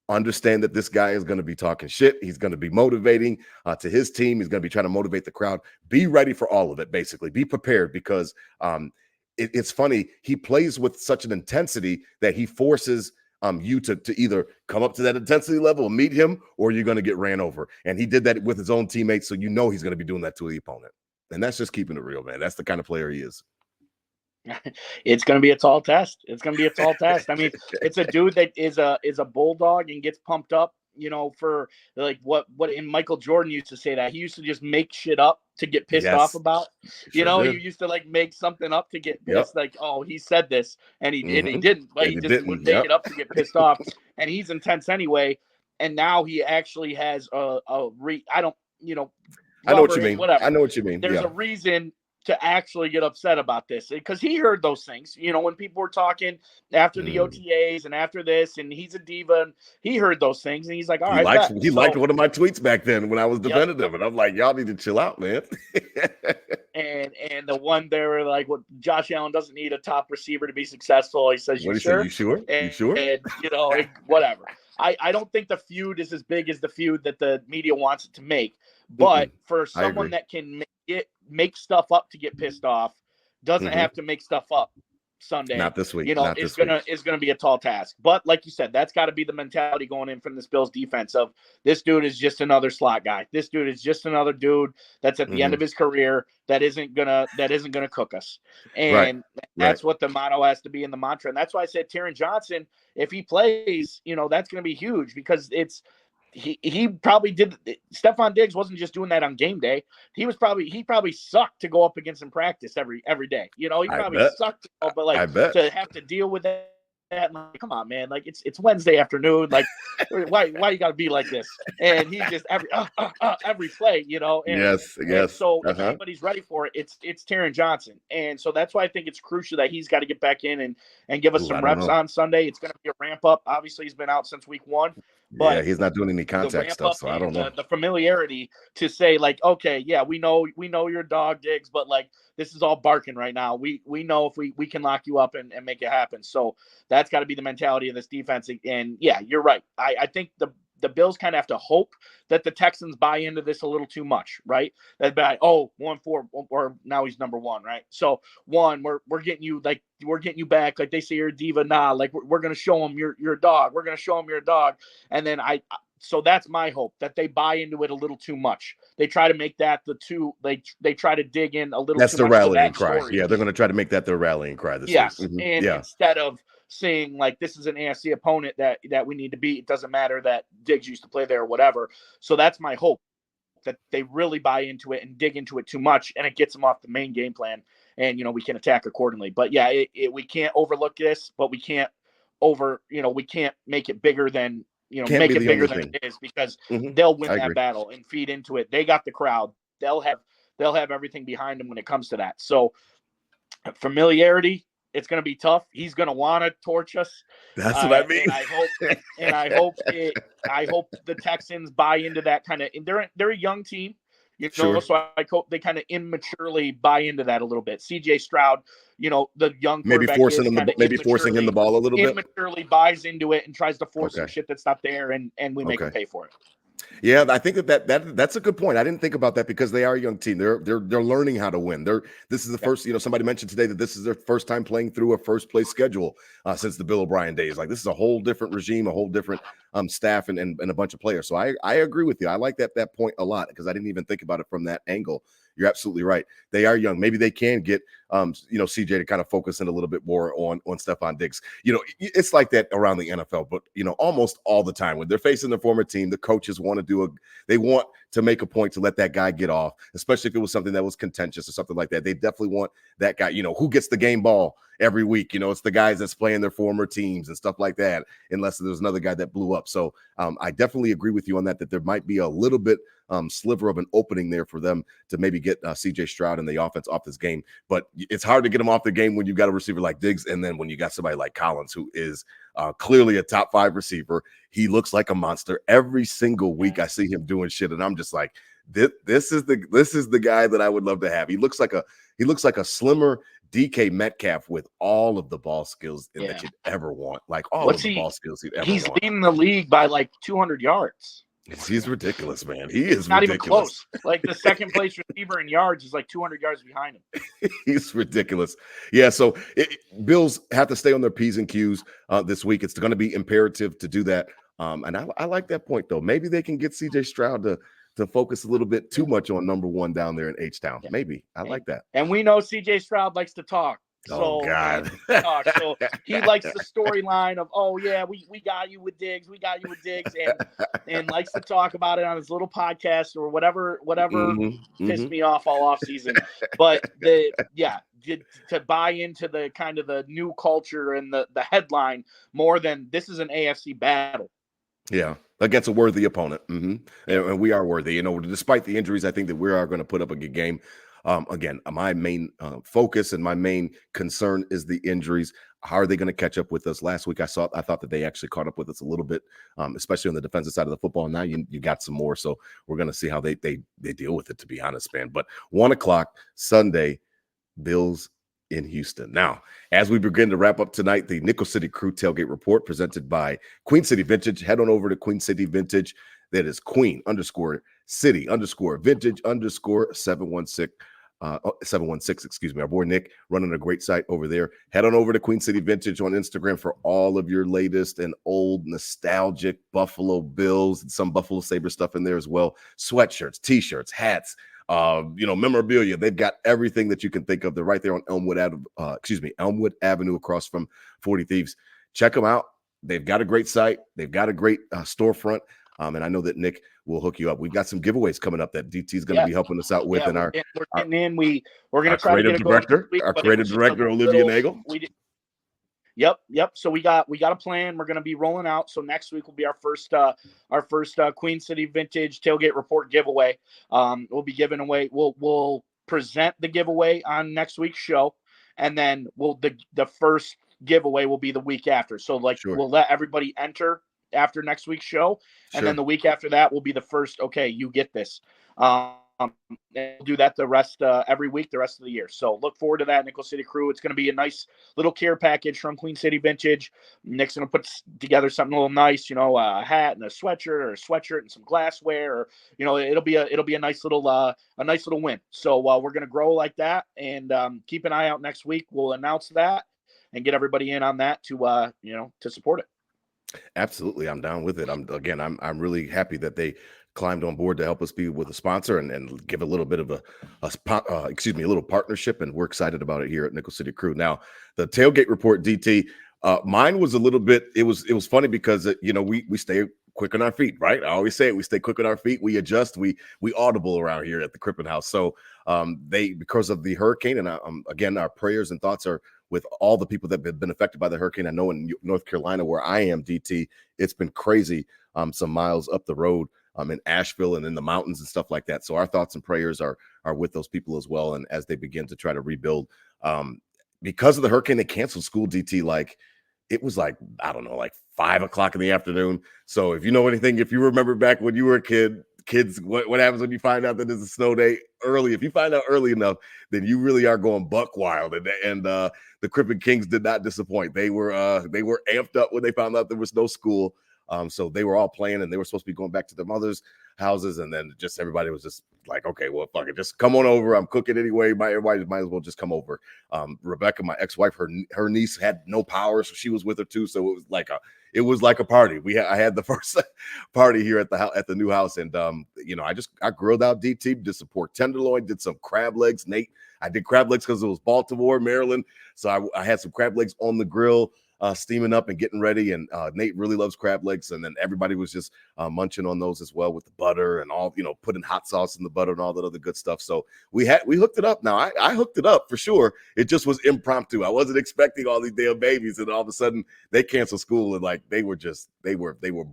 [SPEAKER 2] understand that this guy is going to be talking shit. He's going to be motivating to his team. He's going to be trying to motivate the crowd. Be ready for all of it, basically. Be prepared because it's funny. He plays with such an intensity that he forces you to either come up to that intensity level and meet him, or you're going to get ran over. And he did that with his own teammates, so he's going to be doing that to the opponent. And that's just keeping it real, man. That's the kind of player he is.
[SPEAKER 4] It's going to be a tall test. I mean, it's a dude that is a bulldog and gets pumped up, for like what Michael Jordan used to say, that he used to just make shit up to get pissed off about. You used to like make something up to get pissed. Like, oh, he said this and he didn't, but he just would make it up to get pissed off. And he's intense anyway. And now he actually has I know what you mean. Whatever.
[SPEAKER 2] I know what you mean.
[SPEAKER 4] There's a reason to actually get upset about this, because he heard those things, when people were talking after the OTAs and after this, and he's a diva, and he heard those things, and he's like, all right.
[SPEAKER 2] He liked one of my tweets back then when I was defending him, and I'm like, y'all need to chill out, man.
[SPEAKER 4] and the one there, like, what, Josh Allen doesn't need a top receiver to be successful. He says, you sure?
[SPEAKER 2] You sure?
[SPEAKER 4] And,
[SPEAKER 2] you sure?
[SPEAKER 4] And, whatever. I don't think the feud is as big as the feud that the media wants it to make, but for someone that can make stuff up to get pissed off, doesn't have to make stuff up Sunday.
[SPEAKER 2] Not this week.
[SPEAKER 4] It's gonna be a tall task. But like you said, that's got to be the mentality going in from this Bills defense of, this dude is just another slot guy. This dude is just another dude that's at the end of his career that isn't gonna cook us. And that's what the motto has to be in the mantra. And that's why I said Taron Johnson, if he plays, that's gonna be huge, because he probably did. Stephon Diggs wasn't just doing that on game day. He probably sucked to go up against in practice every day. He probably sucked, but to have to deal with that. Like, come on, man! Like, it's Wednesday afternoon. Like, why you got to be like this? And he just every play, And,
[SPEAKER 2] yes.
[SPEAKER 4] And so if anybody's ready for it, it's Taron Johnson, and so that's why I think it's crucial that he's got to get back in and give us some reps on Sunday. It's going to be a ramp up. Obviously, he's been out since week 1. But
[SPEAKER 2] he's not doing any contact stuff, so I don't know.
[SPEAKER 4] The familiarity to say, like, okay, yeah, we know you're a dog, Diggs, but like, this is all barking right now. We know if we can lock you up and make it happen. So that's got to be the mentality of this defense. And yeah, you're right. I think the Bills kind of have to hope that the Texans buy into this a little too much, right? That by 1-4, or now he's number 1, right? So we're getting you, like, we're getting you back, like they say you're a diva. Nah, like we're gonna show them you're a dog. We're gonna show them you're a dog. And then so that's my hope, that they buy into it a little too much. They try to make that the two. They try to dig in a little.
[SPEAKER 2] That's
[SPEAKER 4] too
[SPEAKER 2] the
[SPEAKER 4] much
[SPEAKER 2] rallying
[SPEAKER 4] to
[SPEAKER 2] cry.
[SPEAKER 4] story.
[SPEAKER 2] Yeah, they're going to try to make that their rallying cry this week.
[SPEAKER 4] And instead of saying, like, this is an AFC opponent that we need to beat, it doesn't matter that Diggs used to play there or whatever. So that's my hope, that they really buy into it and dig into it too much, and it gets them off the main game plan, and we can attack accordingly. But yeah, we can't overlook this, but we can't we can't make it bigger than. Make it bigger than it is, because they'll win that battle and feed into it. They got the crowd. They'll have everything behind them when it comes to that. So familiarity, it's going to be tough. He's going to want to torch us.
[SPEAKER 2] That's what I mean.
[SPEAKER 4] And I hope the Texans buy into that kind of. They're a young team. You
[SPEAKER 2] Sure.
[SPEAKER 4] know, so I hope they kind of immaturely buy into that a little bit. CJ Stroud, you know, the young
[SPEAKER 2] Maybe
[SPEAKER 4] quarterback
[SPEAKER 2] forcing
[SPEAKER 4] is
[SPEAKER 2] him
[SPEAKER 4] kind of
[SPEAKER 2] forcing him the ball a little bit.
[SPEAKER 4] immaturely buys into it and tries to force some
[SPEAKER 2] Okay.
[SPEAKER 4] shit that's not there, and we make them
[SPEAKER 2] Okay.
[SPEAKER 4] pay for it.
[SPEAKER 2] Yeah, I think that's a good point. I didn't think about that because they are a young team. They're learning how to win. This is the first. Somebody mentioned today that this is their first time playing through a first place schedule since the Bill O'Brien days. Like, this is a whole different regime, a whole different staff, and a bunch of players. So I agree with you. I like that point a lot because I didn't even think about it from that angle. You're absolutely right. They are young. Maybe they can get CJ to kind of focus in a little bit more on Stephon Diggs. It's like that around the NFL, but almost all the time when they're facing their former team, the coaches want to make a point to let that guy get off, especially if it was something that was contentious or something like that. They definitely want that guy, who gets the game ball every week. It's the guys that's playing their former teams and stuff like that, unless there's another guy that blew up. So I definitely agree with you on that there might be a little bit sliver of an opening there for them to maybe get CJ Stroud and the offense off this game. But it's hard to get him off the game when you've got a receiver like Diggs, and then when you got somebody like Collins, who is clearly a top 5 receiver. He looks like a monster every single week. I see him doing shit, and I'm just like, this is the guy that I would love to have. He looks like a slimmer DK Metcalf with all of the ball skills that you'd ever want. Like all of the ball skills you'd ever want.
[SPEAKER 4] He's leading the league by like 200 yards.
[SPEAKER 2] He's ridiculous, man. He is
[SPEAKER 4] not
[SPEAKER 2] ridiculous.
[SPEAKER 4] Even close. Like the second place receiver in yards is like 200 yards behind him.
[SPEAKER 2] He's ridiculous. Yeah, so Bills have to stay on their P's and Q's this week. It's going to be imperative to do that. And I like that point, though. Maybe they can get CJ Stroud to focus a little bit too much on number 1 down there in H-Town. Yeah. Maybe. I like that.
[SPEAKER 4] And we know CJ Stroud likes to talk.
[SPEAKER 2] Oh, God.
[SPEAKER 4] So he likes the storyline of, oh, yeah, we got you with Diggs. We got you with Diggs. And likes to talk about it on his little podcast or whatever pissed me off all off season. But to buy into the kind of the new culture and the headline more than this is an AFC battle.
[SPEAKER 2] Yeah, against a worthy opponent. And we are worthy. Despite the injuries, I think that we are going to put up a good game. Again, my main focus and my main concern is the injuries. How are they going to catch up with us? Last week, I thought that they actually caught up with us a little bit, especially on the defensive side of the football. Now you got some more, so we're going to see how they deal with it, to be honest, man. But 1:00 Sunday, Bills in Houston. Now, as we begin to wrap up tonight, the Nickel City Crew Tailgate Report presented by Queen City Vintage. Head on over to Queen City Vintage. That is Queen_City_Vintage_716. 716, excuse me. Our boy Nick running a great site over there. Head on over to Queen City Vintage on Instagram for all of your latest and old nostalgic Buffalo Bills and some Buffalo Sabre stuff in there as well. Sweatshirts, t-shirts, hats, memorabilia. They've got everything that you can think of. They're right there on Elmwood Avenue across from 40 Thieves. Check them out. They've got a great site. They've got a great storefront. And I know that Nick will hook you up. We've got some giveaways coming up that DT is going to be helping us out with. And we're
[SPEAKER 4] getting in. We're going to try to get
[SPEAKER 2] our creative director, Olivia Nagel.
[SPEAKER 4] Yep. So we got a plan. We're going to be rolling out. So next week will be our first Queen City Vintage Tailgate Report giveaway. We'll be giving away. We'll present the giveaway on next week's show, and then the first giveaway will be the week after. So we'll let everybody enter after next week's show, and then the week after that will be the first. Okay, you get this. We'll do that the rest every week, the rest of the year. So look forward to that, Nickel City Crew. It's going to be a nice little care package from Queen City Vintage. Nick's going to put together something a little nice, a hat and a sweatshirt and some glassware, or it'll be a nice little win. So we're going to grow like that, and keep an eye out next week. We'll announce that and get everybody in on that to support it.
[SPEAKER 2] Absolutely. I'm down with it. I'm really happy that they climbed on board to help us be with a sponsor and give a little bit of a little partnership. And we're excited about it here at Nickel City Crew. Now, the tailgate report, DT, mine was a little bit, it was funny because, we stay quick on our feet, right? I always say it, we stay quick on our feet. We adjust, we audible around here at the Crippen House. So because of the hurricane, and again, our prayers and thoughts are with all the people that have been affected by the hurricane. I know in North Carolina, where I am, DT, it's been crazy. Some miles up the road in Asheville and in the mountains and stuff like that. So our thoughts and prayers are with those people as well. And as they begin to try to rebuild, because of the hurricane, they canceled school, DT. It was 5 o'clock in the afternoon. So if you know anything, if you remember back when you were a kid, kids, what happens when you find out that it's a snow day early? If you find out early enough, then you really are going buck wild. And the Crippen Kings did not disappoint. They were amped up when they found out there was no school. So they were all playing, and they were supposed to be going back to their mother's houses, and then just everybody was just like, okay, well, fuck it, just come on over. I'm cooking anyway. Everybody might as well just come over. Rebecca, my ex-wife, her niece had no power, so she was with her too. So it was like a party. I had the first party here at the new house, and I grilled out DT, did some pork tenderloin, did some crab legs. Nate, I did crab legs because it was Baltimore, Maryland, so I had some crab legs on the grill, steaming up and getting ready. And Nate really loves crab legs, and then everybody was just munching on those as well with the butter and all, putting hot sauce in the butter and all that other good stuff. So we hooked it up. Now I hooked it up for sure. It just was impromptu. I wasn't expecting all these damn babies, and all of a sudden they canceled school, and like they were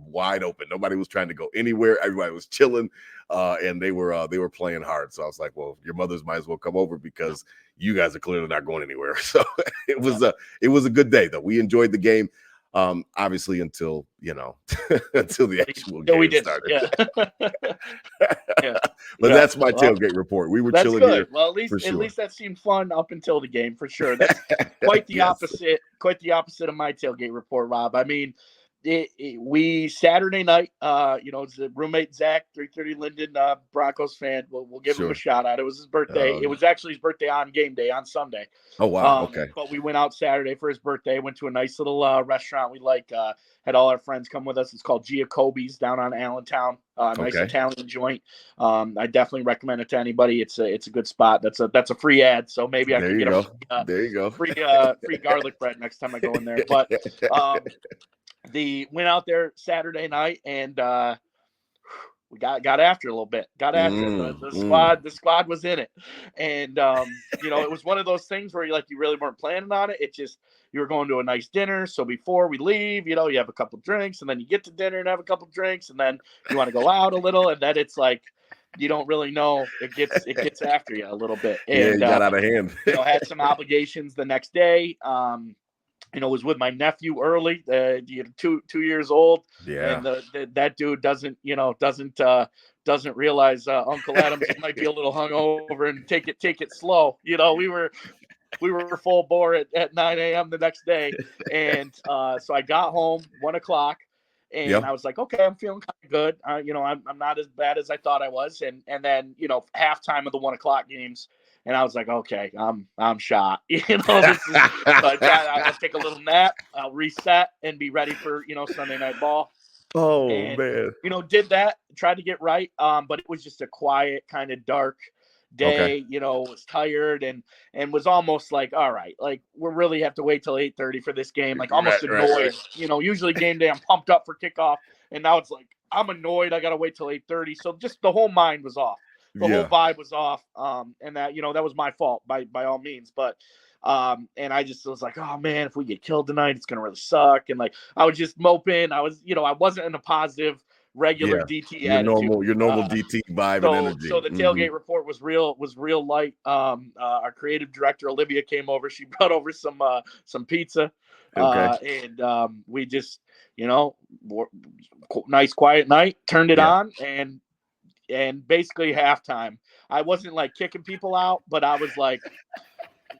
[SPEAKER 2] wide open. Nobody was trying to go anywhere. Everybody was chilling, and they were playing hard. So I was like, well, your mothers might as well come over because you guys are clearly not going anywhere. So it was a good day though. We enjoyed the game, obviously until until the actual game started.
[SPEAKER 4] Yeah. Yeah.
[SPEAKER 2] But that's my tailgate report. We were chilling
[SPEAKER 4] good.
[SPEAKER 2] here.
[SPEAKER 4] Well, at least that seemed fun up until the game for sure. That's quite the opposite. Quite the opposite of my tailgate report, Rob. I mean, we Saturday night, it's the roommate Zach, 330 Linden, Broncos fan. We'll give him a shout out. It was his birthday. It was actually his birthday on game day on Sunday.
[SPEAKER 2] Oh wow, okay.
[SPEAKER 4] But we went out Saturday for his birthday. Went to a nice little restaurant we like. Had all our friends come with us. It's called Giacobbe's down on Allentown. Nice Italian joint. I definitely recommend it to anybody. It's a good spot. That's a free ad. So maybe I can get a free garlic bread next time I go in there. But went out there Saturday night, and we got after it a little bit. The squad was in it, and it was one of those things where you really weren't planning on it. It just, you were going to a nice dinner, so before we leave, you have a couple drinks, and then you get to dinner and have a couple drinks, and then you want to go out a little, and then it's like you don't really know. It gets after you a little bit. And,
[SPEAKER 2] you got out of hand.
[SPEAKER 4] Had some obligations the next day. Was with my nephew early, 2 years old. Yeah. And that dude doesn't realize Uncle Adams might be a little hungover and take it slow. We were full bore at 9 a.m. the next day. And so I got home 1:00, and I was like, okay, I'm feeling kind of good. I'm not as bad as I thought I was. And then, halftime of the 1:00 games, and I was like, okay, I'm shot. This is, I'll take a little nap, I'll reset, and be ready for Sunday night ball.
[SPEAKER 2] Oh, man.
[SPEAKER 4] Did that, tried to get right, but it was just a quiet, kind of dark day. Was tired and was almost like, all right, like we really have to wait till 8:30 for this game. Like almost annoyed. Right. Usually game day I'm pumped up for kickoff, and now it's like I'm annoyed. I gotta wait till 8:30. So just the whole mind was off. The whole vibe was off, and that that was my fault by all means. But and I just was like, oh man, if we get killed tonight, it's gonna really suck. And like I was just moping. I was, I wasn't in a positive regular DT attitude.
[SPEAKER 2] Your normal DT vibe and energy.
[SPEAKER 4] So the tailgate report was real light. Our creative director Olivia came over. She brought over some pizza, and we just nice quiet night. Turned it on, and basically halftime, I wasn't like kicking people out, but I was like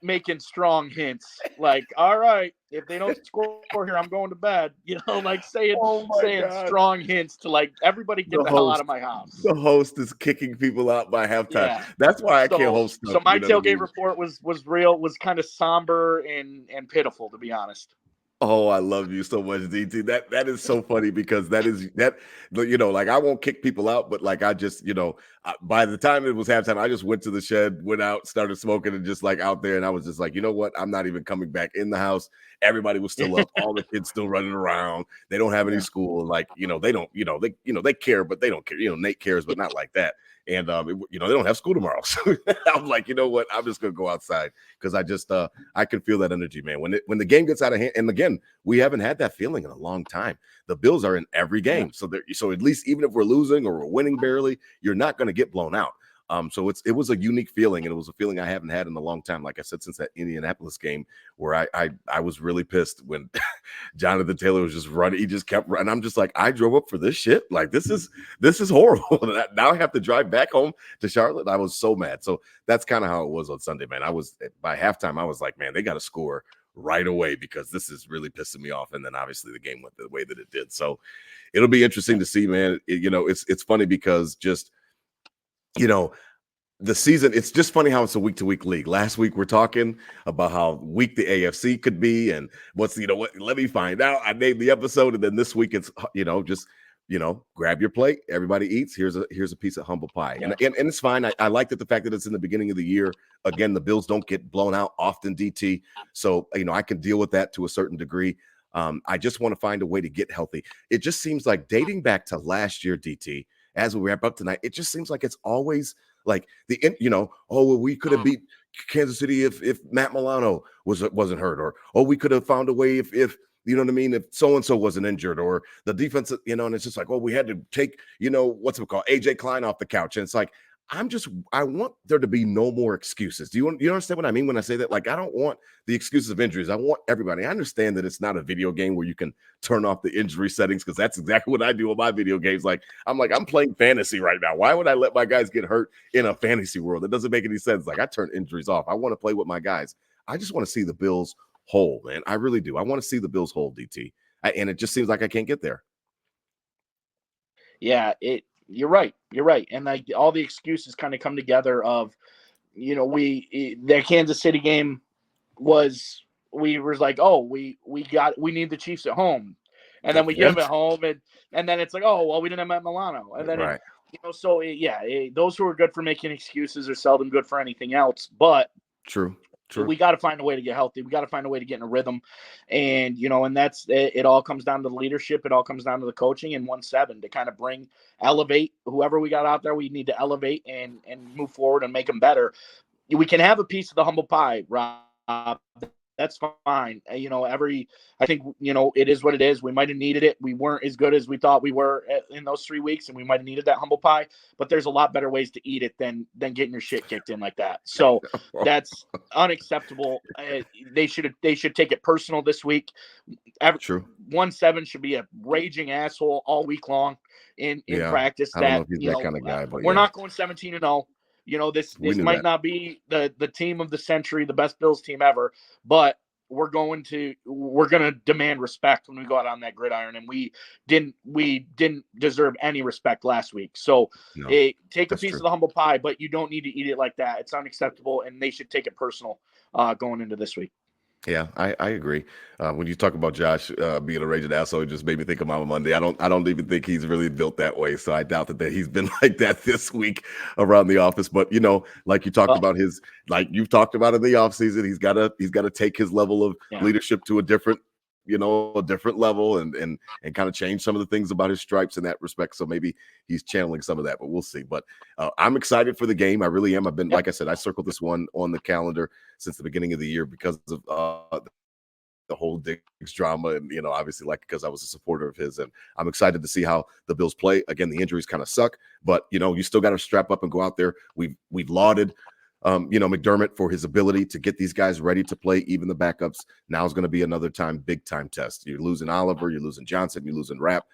[SPEAKER 4] making strong hints, like, all right, if they don't score here, I'm going to bed. Like saying strong hints to like everybody get the hell out of my house.
[SPEAKER 2] The host is kicking people out by halftime. Yeah. That's why I can't host.
[SPEAKER 4] So my tailgate report was kind of somber and pitiful, to be honest.
[SPEAKER 2] Oh, I love you so much, DT. That is so funny because like I won't kick people out, but like I just, by the time it was halftime, I just went to the shed, went out, started smoking, and just like out there, and I was just like, you know what? I'm not even coming back in the house. Everybody was still up, all the kids still running around. They don't have any school, like they don't, they care, but they don't care. Nate cares, but not like that. And they don't have school tomorrow, so I'm like, you know what? I'm just gonna go outside because I just I can feel that energy, man. When the game gets out of hand, and again, we haven't had that feeling in a long time. The Bills are in every game, so at least even if we're losing or we're winning barely, you're not going to get blown out. So it was a unique feeling, and it was a feeling I haven't had in a long time. Like I said, since that Indianapolis game where I was really pissed when Jonathan Taylor was just running. He just kept running. I'm just like, I drove up for this shit. Like this is horrible. Now I have to drive back home to Charlotte. I was so mad. So that's kind of how it was on Sunday, man. By halftime, I was like, man, they got to score right away because this is really pissing me off. And then obviously the game went the way that it did. So it'll be interesting to see, man. It's funny because just, the season, it's just funny how it's a week-to-week league. Last week we're talking about how weak the AFC could be and what, let me find out. I named the episode, and then this week it's just grab your plate, everybody eats. Here's a piece of humble pie. Yeah. And it's fine. I like that the fact that it's in the beginning of the year. Again, the Bills don't get blown out often, DT. So I can deal with that to a certain degree. I just want to find a way to get healthy. It just seems like dating back to last year, DT, as we wrap up tonight, it just seems like it's always like we could have beat Kansas City if Matt Milano wasn't hurt, or we could have found a way if you know what I mean, if so-and-so wasn't injured, or the defense, and it's just like, we had to take, what's it called, AJ Klein off the couch. And it's like, I want there to be no more excuses. Do you understand what I mean when I say that? Like, I don't want the excuses of injuries. I want everybody. I understand that it's not a video game where you can turn off the injury settings, because that's exactly what I do with my video games. I'm playing fantasy right now. Why would I let my guys get hurt in a fantasy world? It doesn't make any sense. Like, I turn injuries off. I want to play with my guys. I just want to see the Bills whole, man. I really do. I want to see the Bills whole, DT. And it just seems like I can't get there.
[SPEAKER 4] Yeah, you're right. And like all the excuses kind of come together of, the Kansas City game we were like, we need the Chiefs at home. And then we get them at home and then it's like, we didn't have Matt Milano. And then,
[SPEAKER 2] right.
[SPEAKER 4] Those who are good for making excuses are seldom good for anything else. But
[SPEAKER 2] True.
[SPEAKER 4] We got to find a way to get healthy. We got to find a way to get in a rhythm. And, and that's it all comes down to the leadership. It all comes down to the coaching and 1-7 to kind of elevate whoever we got out there. We need to elevate and move forward and make them better. We can have a piece of the humble pie, Rob. That's fine. I think, it is what it is. We might have needed it. We weren't as good as we thought we were in those 3 weeks, and we might have needed that humble pie, but there's a lot better ways to eat it than getting your shit kicked in like that. So that's unacceptable. They should take it personal this week.
[SPEAKER 2] True.
[SPEAKER 4] 1-7 should be a raging asshole all week long in practice.
[SPEAKER 2] I don't know if he's that kind of guy, but
[SPEAKER 4] we're not going 17-0. This might not be the team of the century, the best Bills team ever, but we're going to demand respect when we go out on that gridiron, and we didn't deserve any respect last week. So take a piece of the humble pie, but you don't need to eat it like that. It's unacceptable, and they should take it personal going into this week.
[SPEAKER 2] Yeah, I agree. When you talk about Josh being a raging asshole, it just made me think of Mama Monday. I don't even think he's really built that way. So I doubt that he's been like that this week around the office. But like you talked about you've talked about in the offseason, he's gotta take his level of leadership to a different level and kind of change some of the things about his stripes in that respect. So maybe he's channeling some of that, but we'll see. But I'm excited for the game. I really am. I've been, like I said, I circled this one on the calendar since the beginning of the year because of the whole Diggs drama. And, obviously because I was a supporter of his, and I'm excited to see how the Bills play. Again, the injuries kind of suck, but you still got to strap up and go out there. We've lauded McDermott for his ability to get these guys ready to play, even the backups. Now is going to be another big time test. You're losing Oliver, you're losing Johnson, you're losing Rapp.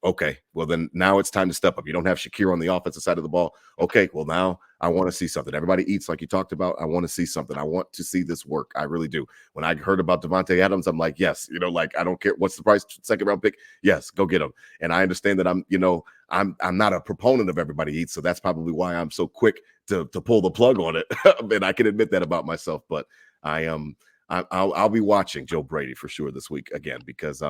[SPEAKER 2] Okay, well then now it's time to step up. You don't have Shakir on the offensive side of the ball. Okay, well now I want to see something. Everybody eats like you talked about. I want to see something. I want to see this work. I really do. When I heard about Devontae Adams, I'm like, yes, I don't care what's the price, second round pick. Yes, go get him. And I understand that I'm not a proponent of everybody eats, so that's probably why I'm so quick to pull the plug on it. And I can admit that about myself. But I'll be watching Joe Brady for sure this week again, because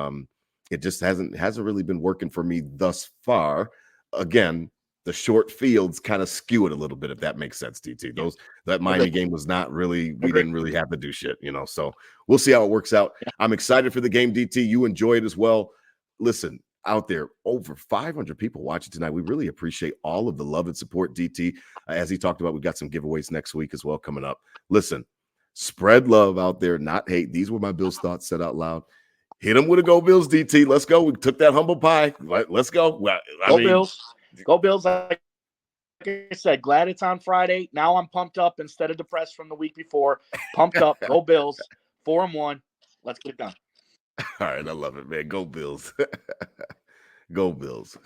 [SPEAKER 2] it just hasn't really been working for me thus far. Again, the short fields kind of skew it a little bit, if that makes sense, DT. That Miami game was not really, we didn't really have to do shit, so we'll see how it works out. I'm excited for the game, DT. You enjoy it as well. Listen, out there, over 500 people watching tonight. We really appreciate all of the love and support, DT. As he talked about, we've got some giveaways next week as well coming up. Listen, spread love out there, not hate. These were my Bills thoughts said out loud. Hit them with a Go Bills, DT. Let's go. We took that humble pie. Let's go.
[SPEAKER 4] Bills. Go Bills. I said, glad it's on Friday. Now I'm pumped up instead of depressed from the week before. Pumped up. Go Bills. 4-1. Let's get it done.
[SPEAKER 2] All right, I love it, man. Go Bills. Go Bills.